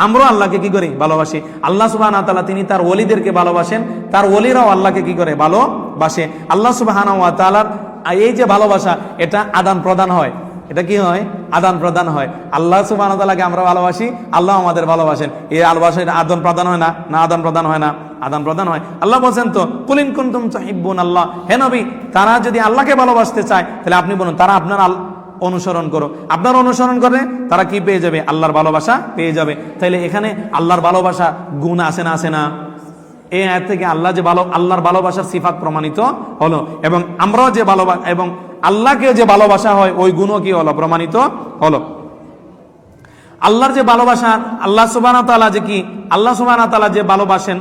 আমরাও আল্লাহকে কি করি? ভালোবাসি। আল্লাহ সুবহানাহু ওয়া তাআলা তিনি তার ওলিদেরকে ভালোবাসেন, তার ওলিরাও আল্লাহকে কি করে? ভালোবাসে। আল্লাহ সুবহানাহু ওয়া তাআলার এই যে ভালোবাসা, এটা আদান প্রদান হয়। এটা কি হয়? আদান প্রদান হয়। আল্লাহ সুবহানাহু ওয়া তাআলাকে আমরা ভালোবাসি, আল্লাহ আমাদের ভালোবাসেন। এই ভালোবাসা এটা আদান প্রদান হয় না? না আদান প্রদান হয় না? আদান প্রদান হয়। আল্লাহ বলেন তো কুল ইন কুনতুম তুহিব্বুনাল্লাহ, হে নবী তারা যদি আল্লাহকে ভালোবাসতে চায় তাহলে আপনি বলুন তারা আপনার অনুসরণ করো। আপনার অনুসরণ করে তারা কি পেয়ে যাবে? আল্লাহর ভালোবাসা পেয়ে যাবে। তাইলে এখানে আল্লাহর ভালোবাসা গুণ আছে না? আছে না? এই আয়াত থেকে আল্লাহর ভালোবাসার সিফাত প্রমাণিত হলো, এবং আমরাও যে এবং আল্লাহকে যে ভালোবাসা হয় ওই গুণও কি হলো? প্রমাণিত হলো। আল্লাহর যে ভালোবাসা, আল্লাহ সুবহানাহু ওয়া তাআলা যে কি, আল্লাহ সুবহানাহু ওয়া তাআলা যে ভালোবাসেন,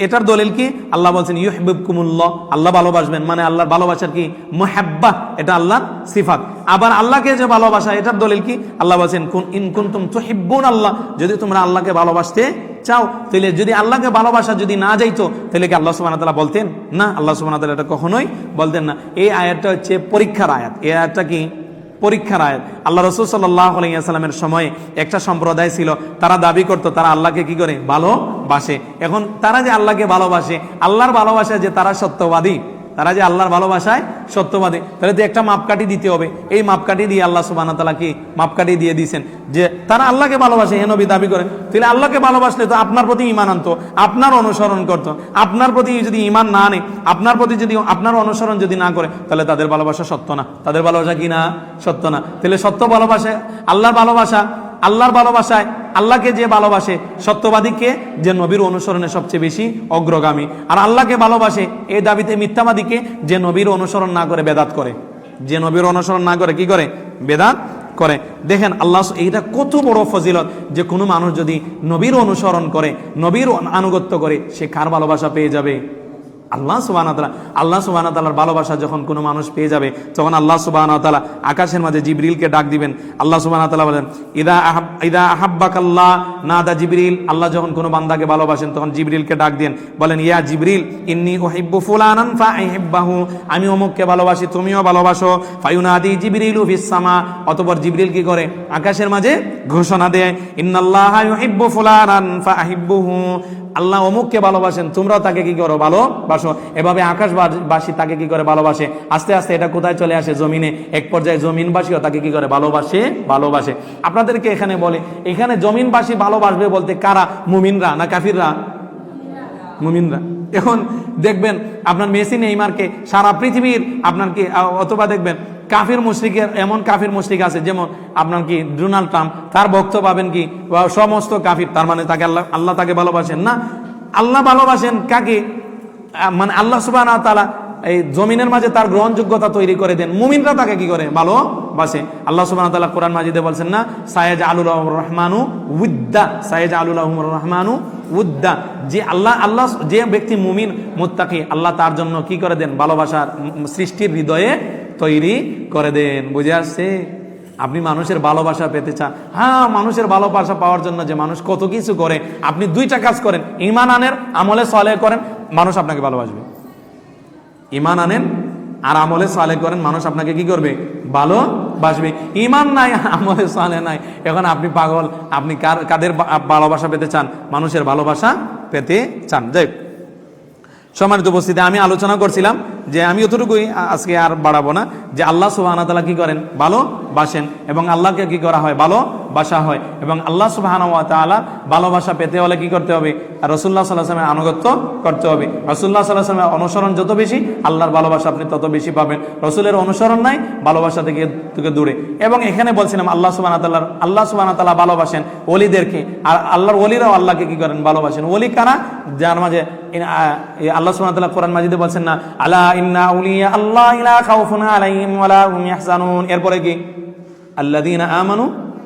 এটার দলিল কি? আল্লাহ বলছেন ইউহিব্বুকুমুল্লাহ, আল্লাহ ভালোবাসবেন, মানে আল্লাহর ভালোবাসার কি? মুহাব্বা, এটা আল্লাহর সিফাত। আবার আল্লাহকে যে ভালোবাসা, এটার দলিল কি? আল্লাহ বলছেন ইন কুনতুম তুহিব্বুন আল্লাহ, যদি তোমরা আল্লাহকে ভালোবাসতে চাও, তাহলে যদি আল্লাহকে ভালোবাসা যদি না যাইতো তাহলে কি আল্লাহ সুবহানাহু ওয়া তাআলা বলতেন? না, আল্লাহ সুবহানাহু ওয়া তাআলা এটা কখনোই বলতেন না। এই আয়াতটা হচ্ছে পরীক্ষার আয়াত। এই আয়াতটা কি? পরীক্ষার আয়াত। আল্লাহ রাসূল সাল্লাল্লাহু আলাইহি ওয়াসাল্লামের সময়ে একটা সম্প্রদায় ছিল, তারা দাবি করত তারা আল্লাহকে কি করে? ভালোবাসে। এখন তারা যে আল্লাহকে ভালোবাসে, আল্লাহর ভালোবাসায় যে তারা সত্যবাদী, তারা যে আল্লাহর ভালোবাসায় সত্যবাদী, তাহলে তো একটা মাপকাঠি দিতে হবে। এই মাপকাঠি দিয়ে আল্লাহ সুবহানাহু ওয়া তাআলা কি মাপকাঠি দিয়ে দিয়েছেন যে তারা আল্লাহকে ভালোবাসে, হে নবী দাবি করেন। তাহলে আল্লাহকে ভালোবাসলে তো আপনার প্রতি ঈমান আনতো, আপনার অনুসরণ করতো। আপনার প্রতি যদি ঈমান না আনে, আপনার প্রতি যদি আপনার অনুসরণ যদি না করে, তাহলে তাদের ভালোবাসা সত্য না। তাদের ভালোবাসা কি না? সত্য না। তাহলে সত্য ভালোবাসা, আল্লাহর ভালোবাসা, আল্লাহর ভালোবাসায় আল্লাহকে যে ভালোবাসে, সত্যবাদীকে যে নবীর অনুসরণে সবচেয়ে বেশি অগ্রগামী। আর আল্লাহকে ভালোবাসে এই দাবিতে মিথ্যাবাদীকে যে নবীর অনুসরণ না করে বেদাত করে, যে নবীর অনুসরণ না করে কি করে? বেদাত করে। দেখেন আল্লাহ, এইটা কত বড় ফজিলত যে কোনো মানুষ যদি নবীর অনুসরণ করে, নবীর আনুগত্য করে, সে কার ভালোবাসা পেয়ে যাবে? আল্লাহ সুবহানাহু ওয়া তাআলা। আল্লাহ সুবহানাহু ওয়া তাআলার ভালোবাসা যখন কোনো মানুষ পেয়ে যাবে, তখন আল্লাহ সুবহানাহু ওয়া তাআলা আকাশের মাঝে জিবরিলকে ডাক দিবেন। আল্লাহ সুবহানাহু ওয়া তাআলা বলেন ইদা আহাব্বাকাল্লাহ নাদা জিবরিল। আল্লাহ যখন কোনো বান্দাকে ভালোবাসেন তখন জিবরিলকে ডাক দেন, বলেন ইয়া জিবরিল ইন্নী উহিব্বু ফুলানান ফাহিব্বাহু, আমি অমুককে ভালোবাসি, তুমিও ভালোবাসো। ফায়ুনাদি জিবরিলু ফিস সামা, অতঃপর জিবরিল কি করে? আকাশের মাঝে ঘোষণা দেয় ইন্নাল্লাহা ইউহিব্বু ফুলানান ফাহিব্বুহু, আল্লাহ অমুককে ভালোবাসেন, তোমরাও তাকে কি করো? ভালোবাসো। এভাবে আকাশবাসী তাকে কি করে? ভালোবাসে। আস্তে আস্তে এটা কোথায় চলে আসে? জমিনে। এক পর্যায়ে জমিনবাসীও তাকে কি করে? ভালোবাসে। আপনাদেরকে এখানে বলে, এখানে জমিনবাসী ভালোবাসবে বলতে কারা? মুমিনরা না কাফিররা? মুমিনরা। এখন দেখবেন আপনার মেসি নেইমারকে সারা পৃথিবীর আপনার কি, অথবা দেখবেন কাফির মুশরিকের, এমন কাফির মুশরিক আছে যেমন আপনার কি ডোনাল্ড ট্রাম্প, তার বক্তব্য পাবেন কি সমস্ত কাফির, তার মানে তাকে আল্লাহ তাকে ভালোবাসেন না। আল্লাহ ভালোবাসেন কাকে? মানে আল্লাহ সুবহানাহু ওয়া তাআলা এই জমিনের মাঝে তার গ্রহণযোগ্যতা তৈরি করে দেন, মুমিনরা তাকে কি করে? ভালোবাসে। আল্লাহ সুবহানাহু ওয়া তাআলা কোরআন মাজিদে বলছেন না, সায়াজআলুর রহমানু উদ্দা, সায়াজআলুর রহমানু উদ্দা, যে আল্লাহ যে ব্যক্তি মুমিন মুত্তাকি, আল্লাহ তার জন্য কি করে দেন? ভালোবাসার সৃষ্টির হৃদয়ে তৈরি করে দেন। বুঝে আসছে? আপনি মানুষের ভালোবাসা পেতে চান? হ্যাঁ, মানুষের ভালোবাসা পাওয়ার জন্য যে মানুষ কত কিছু করে। আপনি দুইটা কাজ করেন, ঈমান আনেন, আমলে সালেহ করেন, মানুষ আপনাকে ভালোবাসবে। ঈমান আনেন আর আমলে সালেহ করেন, মানুষ আপনাকে কি করবে? ভালোবাসবে। ঈমান নাই, আমলে সালেহ নাই, এখন আপনি পাগল। আপনি কাদের ভালোবাসা পেতে চান? মানুষের ভালোবাসা পেতে চান। যাই সম্মানিত উপস্থিতি, আমি আলোচনা করছিলাম যে আমি অতটুকুই আজকে আর বাড়াবো না, যে আল্লাহ সুবহানাহু ওয়া তাআলা কি করেন? ভালোবাসেন, এবং আল্লাহকে কি করা হয়? ভালোবাসা হয়। এবং আল্লাহ সুবহানাহু ওয়া তাআলা ভালোবাসা পেতে হলে কি করতে হবে? রাসূলুল্লাহ সাল্লাল্লাহু আলাইহি ওয়াসাল্লামের আনুগত্য করতে হবে। রাসূলুল্লাহ সাল্লাল্লাহু আলাইহি ওয়াসাল্লামের অনুসরণ যত বেশি, আল্লাহর ভালোবাসা আপনি তত বেশি পাবেন। রাসূলের অনুসরণ নাই, ভালোবাসা থেকে দূরে। এবং এখানে বলছিলাম আল্লাহ সুবহানাহু ওয়া তাআলা ভালোবাসেন ওলিদেরকে, আর আল্লাহর ওলিরাও আল্লাহকে কি করেন? ভালোবাসেন। ওলি কারা? যার মাঝে আল্লাহ সুবহানাহু ওয়া তাআলা কোরআন মাজিদে বলছেন না, আলা ইন্না আউলিয়া আল্লাহি লা খাউফুন আলাইহিম ওয়া লা হুম ইয়াহজানুন। এরপরে কি? আল্লাযীনা আমানু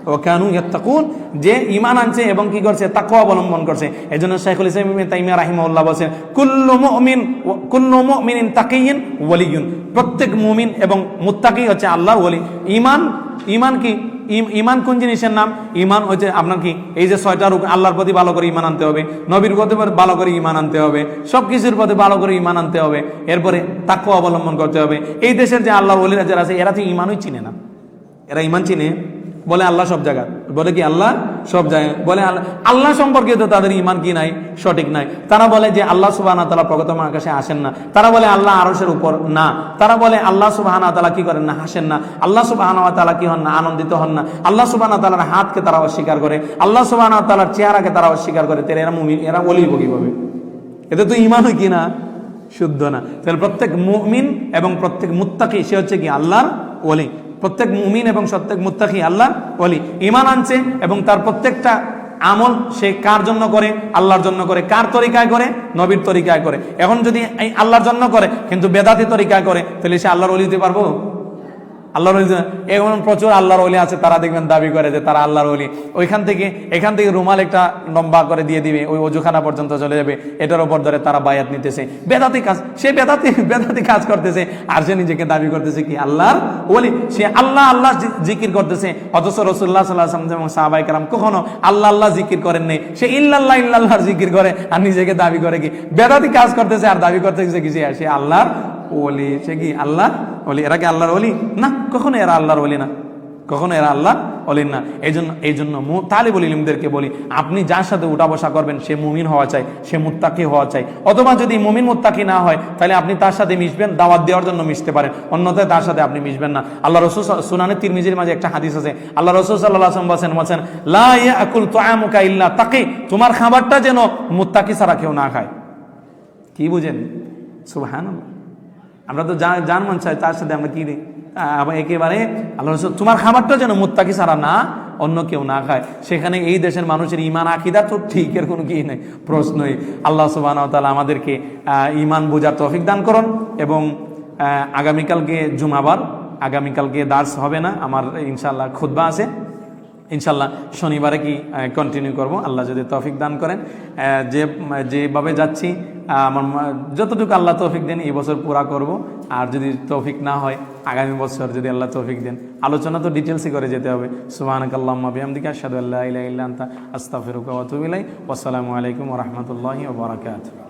ওয়া কানু ইয়াত্তাকুন, যে ঈমান আনছে এবং কি করছে? তাকওয়া অবলম্বন করছে। এজন্য শাইখুল ইসলাম ইবনে তাইমিয়া রাহিমাহুল্লাহ বলেন, কুল্লু মুমিনিন তাকিয়্যিন ওয়ালিয়্যুন, প্রত্যেক মুমিন এবং মুত্তাকি হচ্ছে আল্লাহর ওলি। ঈমান কি? ঈমান কোন জিনিসের নাম? ঈমান হচ্ছে আপনার কি এই যে 6টা রুকন, আল্লাহর প্রতি ভালো করে ঈমান আনতে হবে, নবীর প্রতি ভালো করে ঈমান আনতে হবে, সবকিছুর প্রতি ভালো করে ঈমান আনতে হবে, এরপরে তাকওয়া অবলম্বন করতে হবে। এই দেশের যে আল্লাহর ওলিরা যারা আছে, এরা তো ঈমানই চিনে না। এরা ঈমান চিনে, বলে আল্লাহ সব জায়গায়, বলে কি আল্লাহ সব জায়গায়, বলে আল্লাহ সম্পর্কে তো তাদের ঈমান কি নাই? সঠিক নাই। তারা বলে যে আল্লাহ সুবহানাহু ওয়া তাআলা প্রথম আকাশে আসেন না, তারা বলে আল্লাহ আরশের উপর না, তারা বলে আল্লাহ সুবহানাহু ওয়া তাআলা কি করেন না? হাসেন না। আল্লাহ সুবহানাহু ওয়া তাআলা কি হন না? আনন্দিত হন না। আল্লাহ সুবহানাহু ওয়া তাআলার হাতকে তারা অস্বীকার করে, আল্লাহ সুবহানাহু ওয়া তাআলার চেহারাকে তারা অস্বীকার করে। তাহলে এরা মুমিন, এরা ওলি কিভাবে? এতে তো ঈমান হয় কি না? শুদ্ধ না। তাহলে প্রত্যেক মুমিন এবং প্রত্যেক মুত্তাকি সে হচ্ছে কি? আল্লাহর ওলি। প্রত্যেক মুমিন এবং প্রত্যেক মুত্তাকি আল্লাহর ওলি। ঈমান আনছে এবং তার প্রত্যেকটা আমল সে কার জন্য করে? আল্লাহর জন্য করে। কার তরিকায় করে? নবীর তরিকায় করে। এখন যদি এই আল্লাহর জন্য করে কিন্তু বেদাতি তরিকায় করে, তাহলে সে আল্লাহর ওলি হতে পারবো? আল্লাহর ওলি এমন প্রচুর আল্লাহর ওলি আছে, তারা দেখবেন দাবি করে যে তারা আল্লাহর ওলি। এখান থেকে রুমাল একটা লম্বা করে দিয়ে দিবে, ওই অজুখানা পর্যন্ত চলে যাবে, এটার উপর ধরে তারা বায়াত নিতেছে। বেদাতি কাজ, সে বেদাতি কাজ করতেছে, আর সে নিজেকে দাবি করতেছে কি আল্লাহর ওলি। সে আল্লাহ জিকির করতেছে, অথচ রাসূলুল্লাহ সাল্লাল্লাহু আলাইহি ওয়াসাল্লাম এবং সাহাবায়ে কেরাম কখনো আল্লাহ জিকির করেন নাই। সে ইল্লাল্লাহর জিকির করে আর নিজেকে দাবি করে কি বেদাতি কাজ করতেছে, আর দাবি করতেছে কি সে আল্লাহর ওলি। সে কি আল্লাহর ওলি? এরা কি আল্লাহর ওলি না? কখনো এরা আল্লাহর ওলি না, কখনো এরা আল্লাহ ওলিন না। এই জন্য তালিবুল ইলমদেরকে বলি, আপনি যার সাথে উঠা বসা করবেন সে মুমিন হওয়া চাই, সে মুত্তাকি হওয়া চাই। অথবা যদি মুমিন মুত্তাকি না হয়, তাহলে আপনি তার সাথে মিশবেন, দাওয়াত দেওয়ার জন্য মিশতে পারেন, অন্যথায় তার সাথে আপনি মিশবেন না। আল্লাহ রাসূল সুনানে তিরমিজির মাঝে একটা হাদিস আছে, আল্লাহ রাসূল সাল্লাল্লাহু আলাইহি ওয়াসাল্লাম বলেন, লা ইয়াকুল তুআমুকা ইল্লা তাকি, তোমার খাবারটা যেন মুত্তাকি ছাড়া কেউ না খায়। কি বুঝেন? সুবহানাল্লাহ। আমরা তো জান মান চাই, তার সাথে আমরা কি দিই একেবারে আল্লাহ রাসূল তোমার খাবারটা যেন মুত্তাকি ছাড়া না অন্য কেউ না খায়। সেখানে এই দেশের মানুষের ঈমান আকীদা তো ঠিক, এর কোনো কি নেই, প্রশ্নই। আল্লাহ সুবহানাহু ওয়া তাআলা আমাদেরকে ঈমান বোঝার তৌফিক দান করুন। এবং আগামীকালকে জুমাবার, আগামীকালকে দার্স হবে না, আমার ইনশাআল্লাহ খুতবা আছে। ইনশাল্লাহ শনিবারে কি কন্টিনিউ করব, আল্লাহ যদি তৌফিক দান করেন। যেভাবে যাচ্ছি আমার যতটুকু আল্লাহ তৌফিক দেন এই বছর পুরা করব, আর যদি তৌফিক না হয় আগামী বছর যদি আল্লাহ তৌফিক দেন। আলোচনা তো ডিটেলসই করে যেতে হবে। সুবহানাকাল্লাহুম্মা বিহামদিকা আশহাদু আল্লা ইলাহা ইল্লা আনতা আস্তাগফিরুকা ওয়া আতুবু ইলাইক। ওয়াসসালামু আলাইকুম ওয়া রাহমাতুল্লাহি ওয়া বারাকাতুহু।